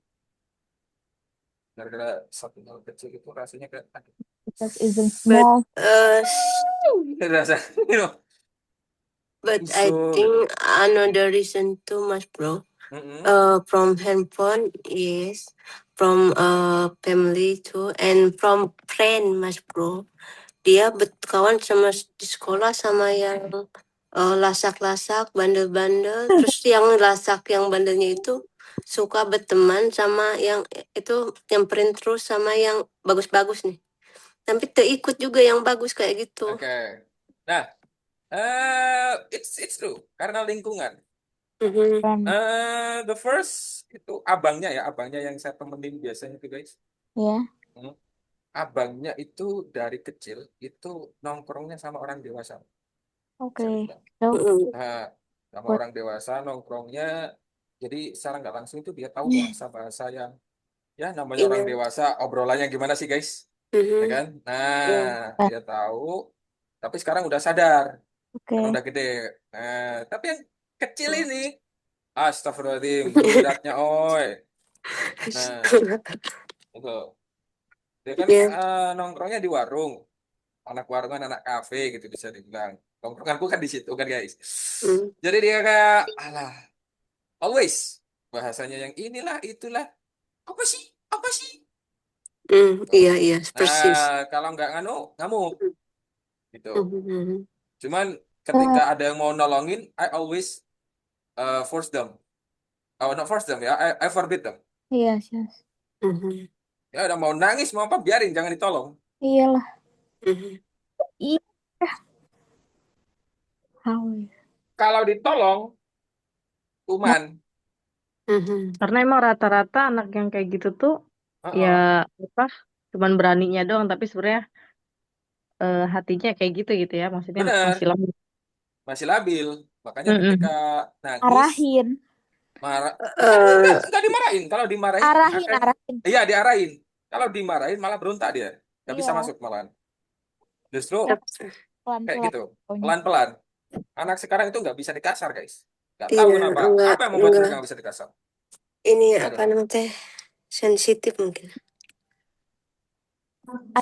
Gara-gara satu hal kecil itu rasanya kayak aduh. Because isn't But small. Rasa, but I usul. think another reason too, Mas Bro. Mm-mm. From handphone is from family too, and from friend, Mas Bro. Dia berkawan sama di sekolah sama yang lasak-lasak, bandel-bandel. Terus yang lasak, yang bandelnya itu suka berteman sama yang itu nyamperin terus sama yang bagus-bagus nih. Tapi terikut juga yang bagus kayak gitu. Oke. Nah, it's true karena lingkungan. Mhm. The first itu abangnya yang saya temenin biasanya tuh guys. Ya. Hmm. Abangnya itu dari kecil itu nongkrongnya sama orang dewasa. Oke. Cerita. So, Nah, sama What? orang dewasa nongkrongnya, jadi secara nggak langsung itu dia tahu bahasa-bahasa yang ya namanya orang Iya. dewasa obrolannya gimana sih guys, ya Mhm. kan? Nah, Iya. dia tahu, tapi sekarang udah sadar, Oke. karena udah gede. Nah, tapi yang kecil ini, astagfirullahaladzim, jidatnya oi. Nah, itu. Dia kan Iya. nongkrongnya di warung, anak warungan, anak kafe gitu bisa dibilang. Nongkronganku kan di situ kan guys. Mm. Jadi dia kayak, alah, always bahasanya yang inilah, itulah. Apa sih? Apa sih? Iya, persis. Nah, kalau nggak ngamuk. Gitu. Mhm. Cuman ketika ada yang mau nolongin, I always force them. Oh, not force them ya, I forbid them. Yes. Mhm. Ya udah mau nangis mau apa biarin, jangan ditolong. Iyalah. Mhm. Iya. How? Kalau ditolong, kuman. Mhm. Karena emang rata-rata anak yang kayak gitu tuh ya apa cuman beraninya doang tapi sebenarnya hatinya kayak gitu ya maksudnya Bener, masih lemah. masih labil. Makanya Mm-mm. ketika nangis, Arahin. marah, Eh, enggak dimarahin. Kalau dimarahin Arahin. iya diarahin. Kalau dimarahin malah berontak dia, nggak bisa Iya. masuk malahan. Justru kayak Pelan-pelan. gitu, pelan-pelan. Anak sekarang itu nggak bisa dikasar guys. Nggak tahu Iya, kenapa. enggak, Apa yang membuat enggak. mereka nggak bisa dikasar? Ini I apa don't know. namanya teh? Sensitif mungkin.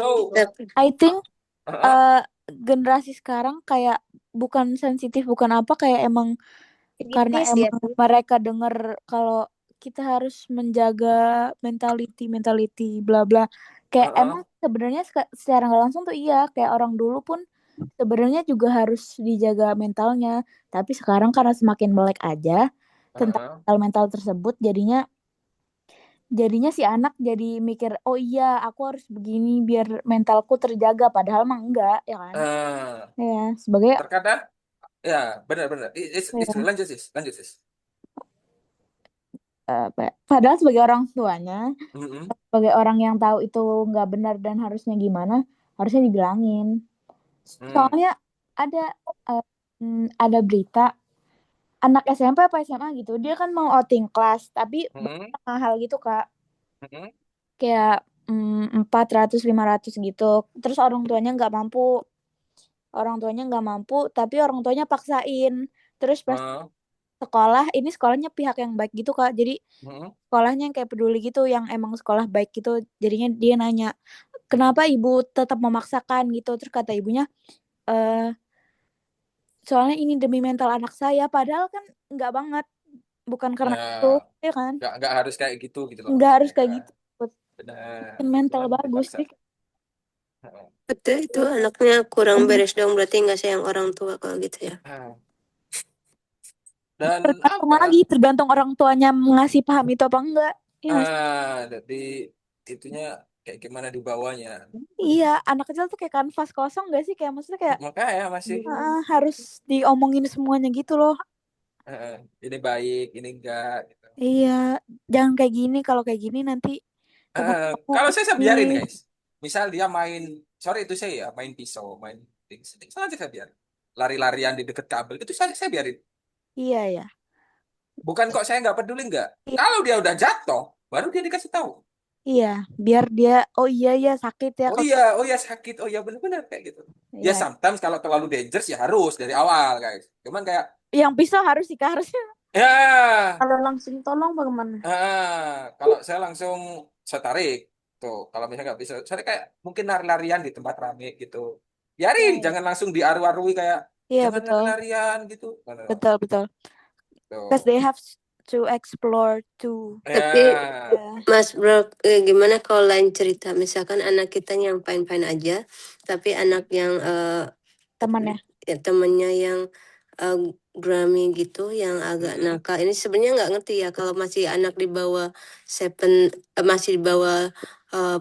So, Tapi I think uh-uh, generasi sekarang kayak bukan sensitif, bukan apa, kayak emang karena Kritis dia emang tuh. mereka dengar kalau kita harus menjaga mentality bla bla. Kayak emang sebenarnya secara nggak langsung tuh iya, kayak orang dulu pun sebenarnya juga harus dijaga mentalnya. Tapi sekarang karena semakin melek aja tentang mental tersebut, jadinya si anak jadi mikir, oh iya aku harus begini biar mentalku terjaga, padahal mah enggak, ya kan? Ya, sebagai terkadang ya benar-benar. It's ya, lanjut sis. padahal sebagai orang tuanya, Mm-mm. sebagai orang yang tahu itu nggak benar dan harusnya gimana, harusnya dibilangin. Soalnya ada berita anak SMP apa SMA gitu, dia kan mau outing kelas, tapi mahal gitu Kak, kayak 400-500 gitu. Terus orang tuanya nggak mampu, tapi orang tuanya paksain. Terus pas sekolah, ini sekolahnya pihak yang baik gitu Kak, jadi sekolahnya yang kayak peduli gitu, yang emang sekolah baik gitu. Jadinya dia nanya, kenapa ibu tetap memaksakan gitu. Terus kata ibunya, soalnya ini demi mental anak saya. Padahal kan nggak banget, bukan karena itu, ya kan? Nggak harus kayak gitu loh. Nggak harus kayak gitu. Benar. Mental Cuman bagus dipaksa. sih. Betul itu anaknya kurang beres dong, berarti nggak sayang orang tua kalau gitu ya. Ah, Dan Tergantung apa? lagi, tergantung orang tuanya ngasih paham itu apa enggak. Iya nggak sih? Jadi itunya kayak gimana dibawanya. Iya, anak kecil tuh kayak kanvas kosong gak sih? Kayak maksudnya kayak Makanya masih harus diomongin semuanya gitu loh. ini baik, ini enggak gitu. Iya, jangan kayak gini. Kalau kayak gini nanti teman kamu Kalau saya biarin ini. guys. Misal dia main, sorry itu saya ya, main pisau, main sengaja saya biarin. Lari-larian di dekat kabel itu saya biarin. Iya ya. Bukan kok saya nggak peduli nggak. Iya, Kalau dia udah jatuh, baru dia dikasih tahu. iya, biar dia oh iya ya sakit ya kalau Oh iya sakit, oh iya benar-benar kayak gitu. Ya iya. sometimes kalau terlalu dangerous ya harus dari awal guys. Cuman kayak Yang pisau harus sih Kak, harusnya. ya, Kalau langsung tolong bagaimana? kalau saya langsung saya tarik tuh. Kalau misalnya nggak bisa, saya kayak mungkin lari-larian di tempat rame gitu. Biarin, Iya, jangan langsung diaru-arui kayak iya jangan betul. lari-larian gitu. Betul, betul. Because Tuh. they have to explore too. Tapi Ya. Ya, Mas Bro, gimana kalau lain cerita? Misalkan anak kita yang fine-fine aja, tapi anak yang temannya. temennya yang Grammy gitu, yang agak nakal. Ini sebenarnya nggak ngerti ya kalau masih anak di bawah masih di bawah eh,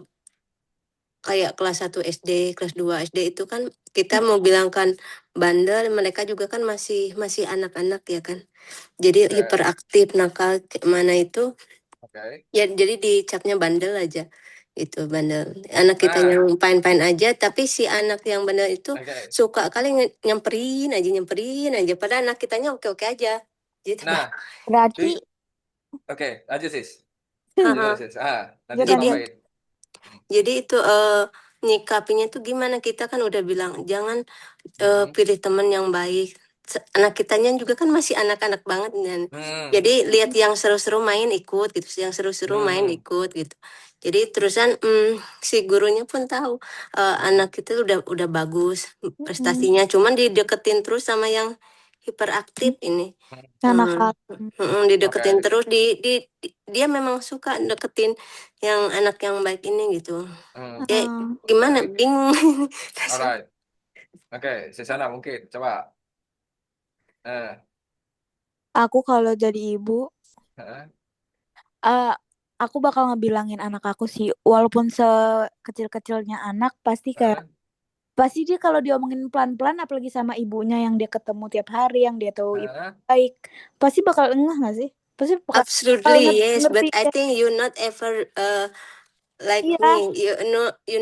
kayak kelas 1 SD, kelas 2 SD itu kan kita mau bilangkan bandel, mereka juga kan masih anak-anak ya kan. Jadi Oke. hiperaktif, nakal mana itu. Oke. Ya, jadi dicapnya bandel aja. Itu bandel. Anak kita Nah, yang fine-fine aja, tapi si anak yang bandel itu oke. suka kali nyamperin aja. Padahal anak kitanya oke-oke aja. Gitu. Nah, Berarti oke, lanjut sis. Ha-ha. Lanjut sis. Nanti Jadi- tambahin. Jadi itu nyikapinya tuh gimana? Kita kan udah bilang jangan pilih teman yang baik. Anak kitanya juga kan masih anak-anak banget kan. Jadi lihat yang seru-seru main ikut gitu, yang seru-seru main ikut gitu. Jadi terusan si gurunya pun tahu anak kita udah bagus prestasinya, cuman dideketin terus sama yang hiperaktif ini. nakal. Dideketin Oke. terus dia memang suka deketin yang anak yang baik ini gitu. Ya gimana? Oke. Bingung. Alright. Oke, Sisana mungkin coba. Aku kalau jadi ibu, Heeh. aku bakal ngebilangin anak aku sih, walaupun sekecil-kecilnya anak, pasti kayak pasti dia kalau diomongin pelan-pelan, apalagi sama ibunya yang dia ketemu tiap hari, yang dia tahu ibu baik, pasti bakal ngeh nggak sih? Pasti bakal Absolutely yes, but ngerti I think you not ever like Iya. me. You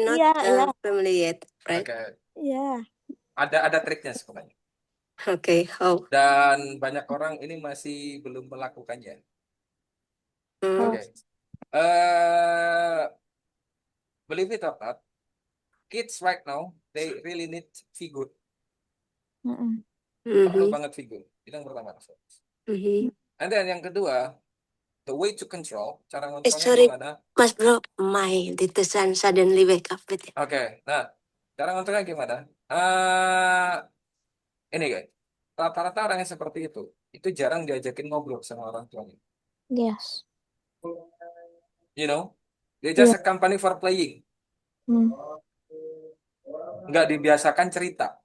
not Iya. family yet, right? Oke. Iya. Ada triknya sebenarnya. Okay, how? Dan banyak orang ini masih belum melakukannya. Oke. Believe it or not, kids right now they really need figure. Perlu banget figure. Itu yang pertama. And then yang kedua, the way to control, cara ngontrolnya sorry, gimana? Mas Bro, my little son suddenly wake up with it. Oke, nah cara ngontrolnya gimana? Ini guys, rata-rata orang yang seperti itu jarang diajakin ngobrol sama orang tuanya. Yes. You know, they just a company for playing. Nggak dibiasakan cerita.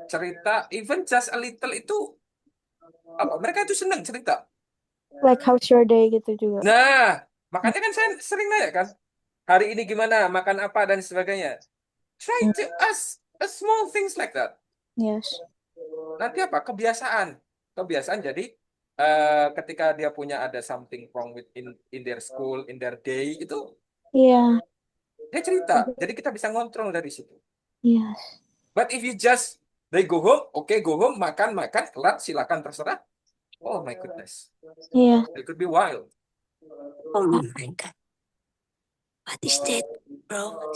Cerita, even just a little itu apa? Mereka itu senang cerita. Like how's your day gitu juga. Nah, makanya kan saya sering nanya kan, hari ini gimana, makan apa dan sebagainya. Try to ask a small things like that. Yes. Nanti apa? Kebiasaan. Jadi ketika dia punya ada something wrong with in their school, in their day itu, dia cerita. Jadi kita bisa ngontrol dari situ. Yes. But if you just they go home, go home, makan, kelar, silakan terserah. Oh my goodness. Yeah. It could be wild. Oh my God. What is that, bro?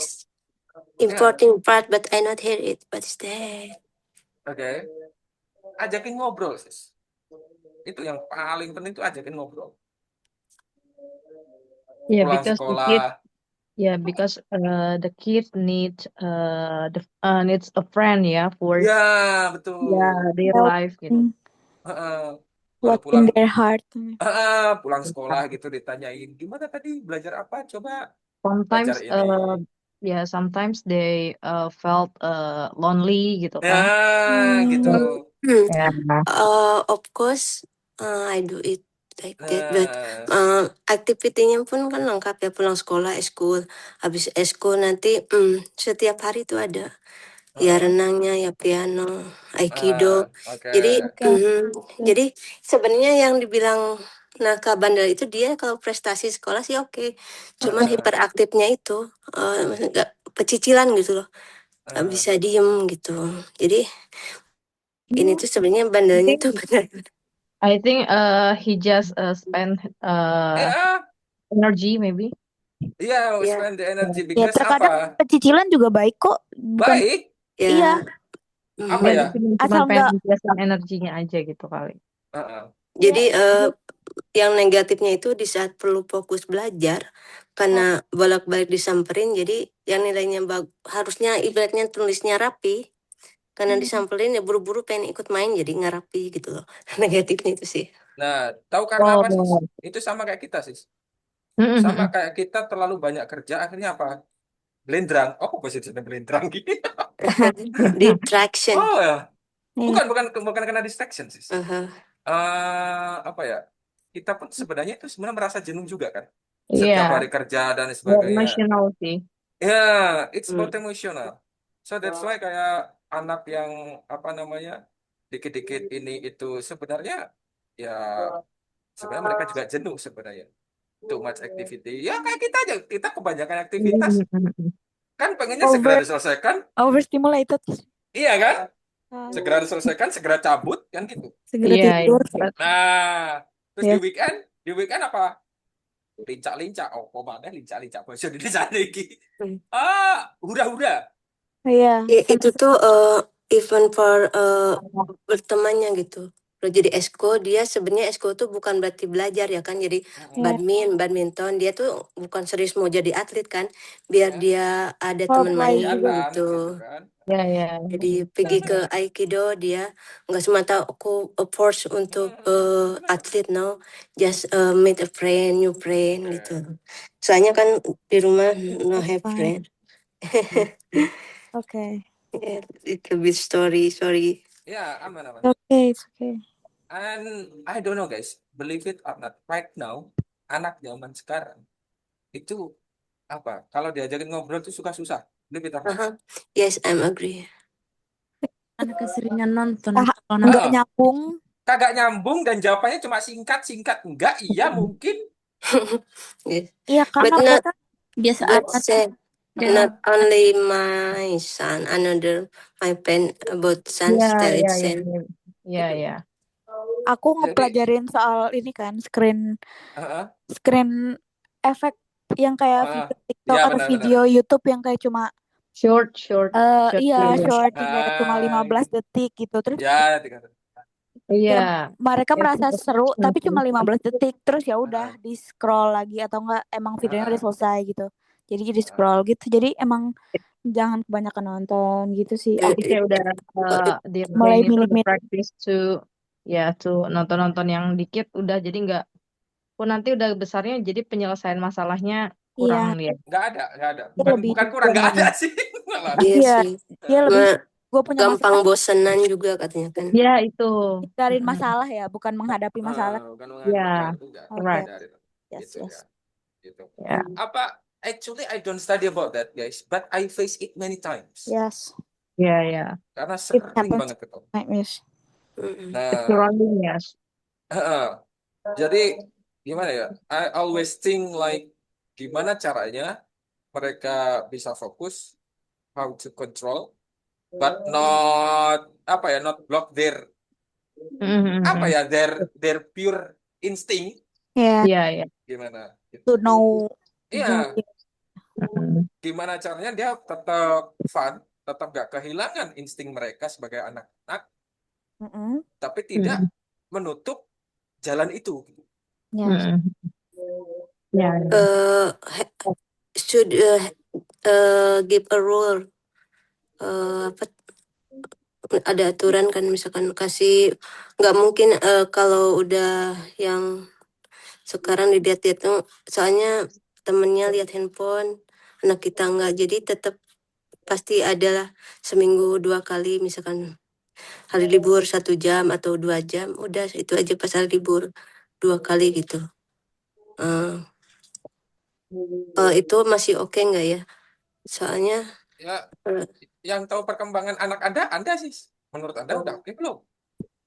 Important part, but I not hear it. What is that? Oke. Ajakin ngobrol, sis. Itu yang paling penting itu ajakin ngobrol. Yeah, Pulang because sekolah. because the kid needs needs a friend for Ya, betul. their life gitu. Kalau What in their heart. pulang sekolah gitu ditanyain, gimana tadi belajar apa? Coba Sometimes belajar ini. yeah, sometimes they felt lonely gitu kan. Nah, gitu. Ya. Of course, I do it like that. But Nah, aktivitinya pun kan lengkap ya, pulang sekolah, eskul. Habis eskul nanti setiap hari itu ada. Ya renangnya, ya piano, aikido. oke. Jadi, Oke. jadi sebenarnya yang dibilang nakal bandel itu dia kalau prestasi sekolah sih oke. Cuman hiperaktifnya itu maksudnya nggak pecicilan gitu loh. Nggak bisa diem gitu. Jadi ini tuh sebenarnya bandelnya tuh benar. I think he just spend Ya, energy maybe. iya, Ya. spend the energy Ya because terkadang apa? pecicilan juga baik kok. Bukan Baik, Ya. iya. apa Ya, ya? cuma Asal pengen nggak menjelaskan energinya aja gitu kali. Jadi yang negatifnya itu di saat perlu fokus belajar karena bolak-balik disamperin, jadi yang nilainya harusnya ibaratnya tulisnya rapi, karena disamperin ya buru-buru pengen ikut main jadi nggak rapi gitu loh. Negatifnya itu sih. Nah, tahu karena apa sih? Oh. Itu sama kayak kita sih. Mm-mm. Sama kayak kita terlalu banyak kerja, akhirnya apa? Belendrang. Oh, kok bahasa belendrang gini? Distraction. Oh ya, Iya. bukan karena distraction sih. Apa ya? Kita pun sebenarnya itu sebenarnya merasa jenuh juga kan. Setiap Iya. hari kerja dan Ya, sebagainya. emotional sih. Ya, it's about emotional. So that's why kayak anak yang apa namanya dikit-dikit ini itu sebenarnya ya sebenarnya mereka juga jenuh sebenarnya. Too much activity. Ya kayak kita aja, kita kebanyakan aktivitas. Mm-mm. Kan pengennya segera diselesaikan. Overstimulated. Iya kan? Segera diselesaikan, segera cabut kan gitu. Segera Iya, tidur. iya. Nah, terus Yes. di weekend apa? Lincak-lincak. Oh, kok mana lincak-lincak bahasa Indonesia iki. Hura-hura. Iya. Itu tuh event for bertemannya gitu. Kalau jadi esko, dia sebenarnya esko tuh bukan berarti belajar ya kan. Jadi badminton, dia tuh bukan serius mau jadi atlet kan. Biar dia ada For teman main pleasure. juga Kelihatan gitu. gitu kan. Ya, ya. Jadi pergi ke Aikido, dia nggak semata aku force untuk atlet, no. Just meet a friend, new friend gitu. Soalnya kan di rumah no have friend. Oke. Yeah, little bit sorry. Ya, aman. Okay, it's okay. And I don't know guys, believe it or not, right now anak zaman sekarang itu apa? Kalau diajakin ngobrol tuh suka susah. Believe it or not. Yes, I'm agree. Anak keseringan nonton. Nggak nyambung. Kagak nyambung dan jawabannya cuma singkat. Enggak, iya mungkin. Yes. Iya But karena not, mereka Biasa but aja. said, not only my son, another my pen about sons tell it same. Ya. aku Jadi- ngepelajarin soal ini kan screen efek yang kayak video TikTok Iya, atau benar, video YouTube yang kayak cuma Short. iya videos. short yang kayak cuma 15 detik gitu terus Ya, 3 Iya. mereka Ya, merasa itu seru betul. tapi cuma 15 detik terus ya udah di scroll lagi atau enggak emang videonya udah selesai gitu jadi di scroll gitu jadi emang jangan kebanyakan nonton gitu sih Jadi kayak udah dia mulai brain itu milih-milih. practice to nonton yang dikit udah jadi nggak nanti udah besarnya jadi penyelesaian masalahnya kurang lihat. Nggak ada. Dia lebih Bukan kurang, nggak ada sih. Malah. Iya Iya, sih. dia lebih gue punya Gampang masalah bosenan juga katanya kan. Ya itu. hindarin masalah ya bukan menghadapi masalah. Bukan Ya. Oke. Right. Yes, Gitu, yes. ya. Gitu. Ya. Apa? Actually, I don't study about that, guys, but I face it many times. Yes. Ya. Karena sering happens. banget ketemu. Yes. It's Nah, surrounding yes. jadi gimana ya? I always think like gimana caranya mereka bisa fokus, how to control, but not not block their their pure instinct. Yeah. Iya. Gimana? To know. Iya. Gimana caranya dia tetap fun, tetap gak kehilangan insting mereka sebagai anak-anak, tapi tidak menutup jalan itu. Yes. Should give a rule. Ada aturan kan misalkan kasih nggak mungkin kalau udah yang sekarang dilihat-lihat tuh soalnya temennya lihat handphone, anak kita enggak. Jadi tetap pasti adalah seminggu 2 kali, misalkan hari libur 1 jam atau 2 jam, udah itu aja pas hari libur 2 kali gitu. Itu masih oke nggak ya? Soalnya Ya, eh, yang tahu perkembangan anak Anda sih, menurut Anda udah oke belum?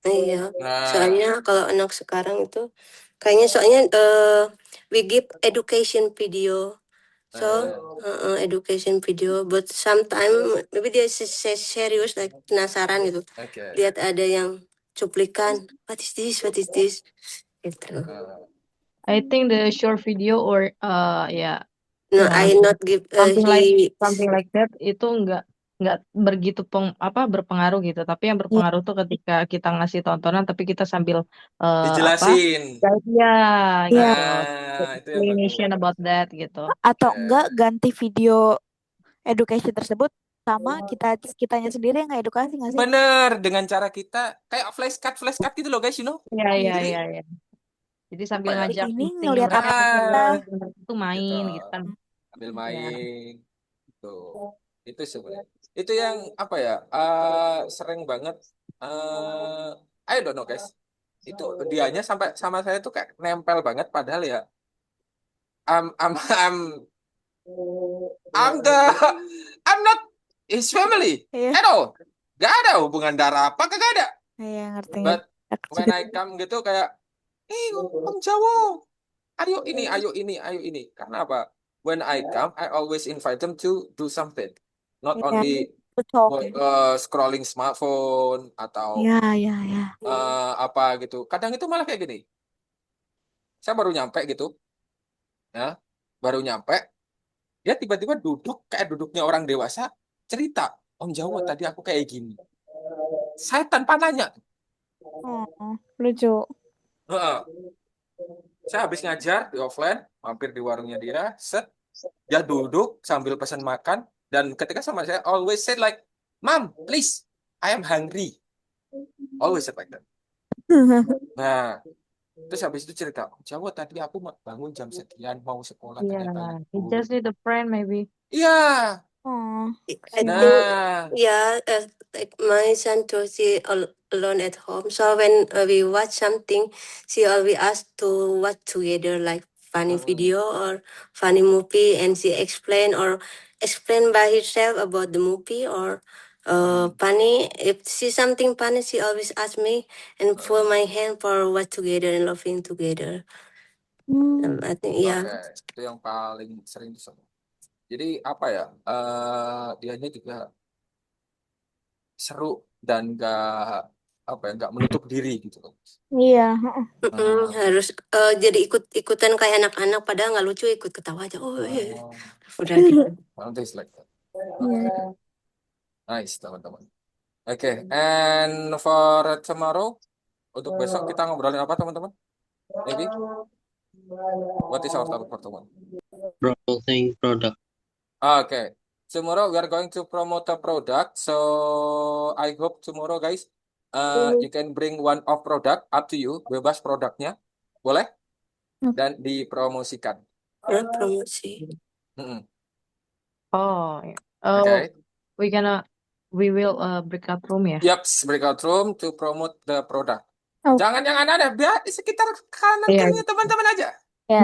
iya, Nah, soalnya kalau anak sekarang itu kayaknya soalnya we give education video. So education video, but sometimes maybe dia serius, like penasaran gitu. oke. Lihat ada yang cuplikan, what is this, gitu. I think the short video or ya No, yang I not give something like that itu nggak begitu berpengaruh gitu. Tapi yang berpengaruh tuh ketika kita ngasih tontonan tapi kita sambil Dijelasin. ya Iya. gitu. Nah, itu yang Explanation bagus. about that gitu. Atau Oke. enggak ganti video education tersebut sama kitanya sendiri yang edukasi nggak sih? Bener, dengan cara kita kayak flashcard gitu loh guys, you know. Iya. Jadi sambil Apa ya? ngajak Ini insting ngelihat mereka apa itu main Gitu. gitu kan. Ambil Ya. main. Tuh. Itu sebenarnya. Itu yang apa ya? Sering banget I don't know guys. Itu dianya sampai sama saya tuh kayak nempel banget padahal ya I'm not his family Iya. at all. Gak ada hubungan darah apa kagak ada. Iya, ngerti. But when I come gitu kayak Om Jawo, ayo ini. Karena apa? When I come, I always invite them to do something. Not Iya, only betul. scrolling smartphone atau Iya. apa gitu. Kadang itu malah kayak gini. Saya baru nyampe gitu. Ya, baru nyampe. Dia tiba-tiba duduk kayak duduknya orang dewasa. Cerita, Om Jawo tadi aku kayak gini. Saya tanpa nanya. Oh, lucu. Saya habis ngajar di offline, mampir di warungnya dia, dia duduk sambil pesan makan, dan ketika sama saya, always say like, Mom, please, I am hungry. Always say like that. Nah, terus habis itu cerita, Jawa tadi aku bangun jam sekian, mau sekolah. Yeah, he just need a friend maybe. Iya. Oh, I think like my son too, she alone at home. So when we watch something, she always ask to watch together, like funny video or funny movie, and she explain by herself about the movie or funny. If she something funny, she always ask me and for my hand for watch together and laughing together. I think Itu yang paling sering disebut. Jadi apa ya? Dianya juga seru dan nggak menutup diri gitu loh. iya. Harus jadi ikutan kayak anak-anak, padahal nggak lucu, ikut ketawa aja. Udah gitu. Something like that. Iya. Nice teman-teman. Oke, and for tomorrow, untuk besok kita ngobrolin apa teman-teman? Maybe? What is our topic for tomorrow? Promoting product. Okay. Tomorrow we are going to promote a product. So I hope tomorrow guys, you can bring one of product, up to you, bebas produknya, boleh? Dan dipromosikan. Promosi. Okay. We will breakout room ya. Yep, breakout room to promote the product. Oh. Jangan yang aneh-aneh, biar di sekitar kanan kirinya teman-teman aja.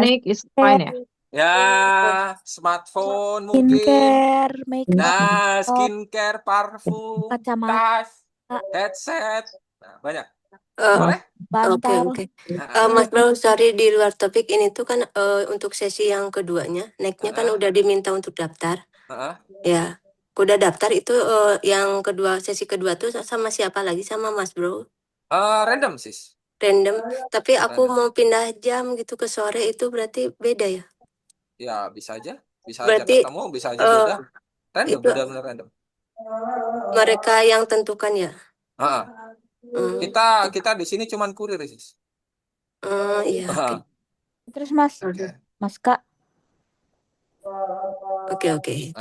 Nick is fine ya. Ya, smartphone mungkin. Skincare, make up. Nah, skincare, parfum, Kacamata. tas, headset. Nah, banyak. Boleh? Bantal. Oke. Mas Bro, sorry di luar topik, ini tuh kan untuk sesi yang keduanya, next-nya kan udah diminta untuk daftar. Ya, udah daftar itu yang kedua, sesi kedua tuh sama siapa lagi, sama Mas Bro? Random sis. Random. Tapi aku mau pindah jam gitu ke sore, itu berarti beda ya? Ya, bisa aja. Bisa Berarti, aja ketemu, bisa aja beda. Random, itu benar-benar random. mereka yang tentukan ya? Kita di sini cuman kurir sis. Iya. Okay. Terus Mas Kak. Oke.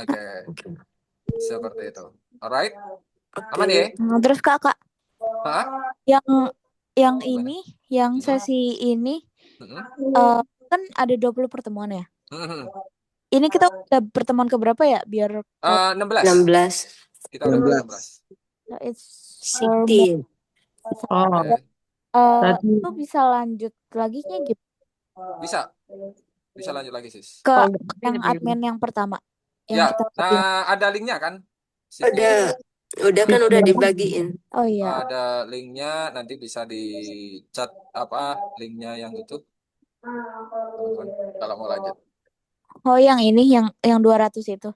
Seperti itu. Alright. Okay. Aman ya? Terus Kak. Yang ini, yang Hmm. sesi ini kan ada 20 pertemuan ya? Mhm. Ini kita udah pertemuan keberapa ya? Biar 16. 16. Kita udah 16. it's for 16. Oh, Oke. berarti itu bisa lanjut lagi gitu Bisa. Bisa lanjut lagi, sis. ke oh, yang admin yang pertama yang Ya, kita bilang. nah ada linknya kan? Sis? Udah kan udah dibagiin. Oh iya. Ada linknya, nanti bisa di chat apa linknya yang itu. Teman-teman, kalau mau lanjut. Oh yang ini yang 200 itu.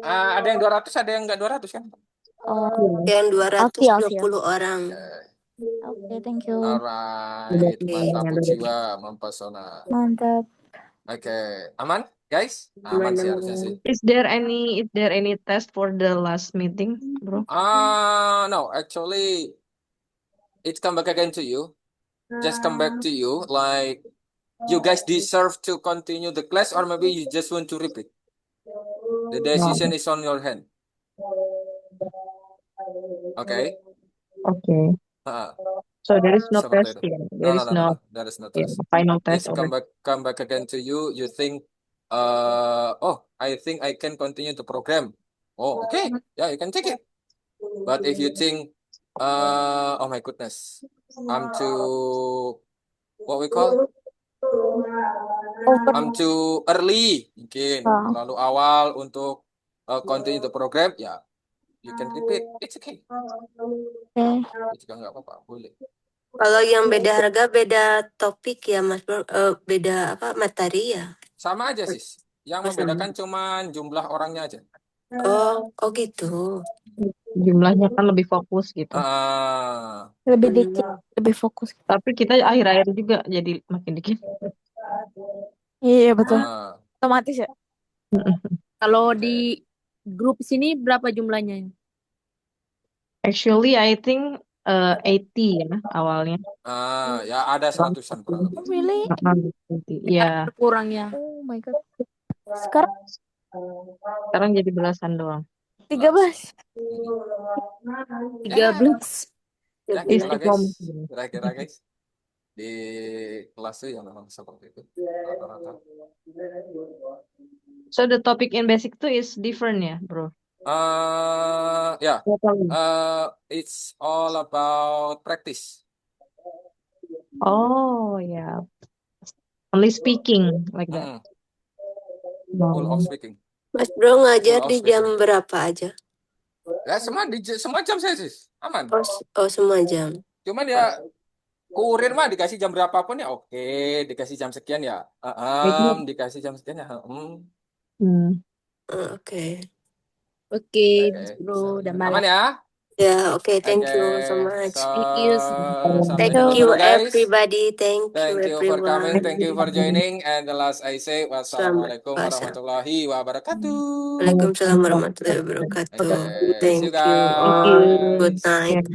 Ada yang 200, ada yang enggak 200 kan? Oh, Yang I'll see. 220 orang. Oke, thank you. Alright, mantap jiwa, mempesona. Mantap. Oke, aman guys? Aman sih harusnya sih. Is there any test for the last meeting, bro? No, actually, it come back again to you. Just come back to you, like you guys deserve to continue the class, or maybe you just want to repeat. The decision is on your hand. Okay. Okay. Uh, So there is no seperti test itu. here. There is no There is no yeah, test. final test. It's come back again to you. You think, oh, I think I can continue the program. Oh, okay, yeah, you can take it. But if you think, oh my goodness, I'm too, what we call, I'm too early, mungkin terlalu awal untuk continue the program, ya, you can repeat. It's okay. Itu juga nggak apa-apa, boleh. Kalau yang beda harga beda topik ya Mas Bro, beda apa materi ya? Sama aja sis. Yang membedakan cuman jumlah orangnya aja. Oh gitu. Jumlahnya kan lebih fokus gitu. Lebih dikit, lebih fokus. Tapi kita akhir-akhir juga jadi makin dikit. Iya betul. Otomatis ya. Kalau di grup sini berapa jumlahnya? Actually, I think 80 ya awalnya. Ya ada 100-an kurang lebih. Really? Ya. Kurang ya. Oh my god. Sekarang jadi belasan doang. 13. 13. Ya gitulah guys. Kira-kira guys. Di kelas itu yang memang seperti itu. Rata-rata. So the topic in basic itu is different ya, bro? Yeah. It's all about practice. Oh ya. Only speaking like that. Full of speaking. Mas Bro ngajar di jam berapa aja? Ya semua jam saya sis. Aman. Oh semua jam. Cuman ya kurir mah dikasih jam berapapun ya oke. Dikasih jam sekian ya. Dikasih jam sekian ya. Oke. Oke, Bro, udah malam. Aman ya? Ya, oke, thank you so much. Thank you everybody. Thank you for everyone. coming. Thank you for joining. And the last I say, wassalamualaikum warahmatullahi wabarakatuh. Waalaikumsalam warahmatullahi wabarakatuh. Okay. Thank See you you guys. all. Good night.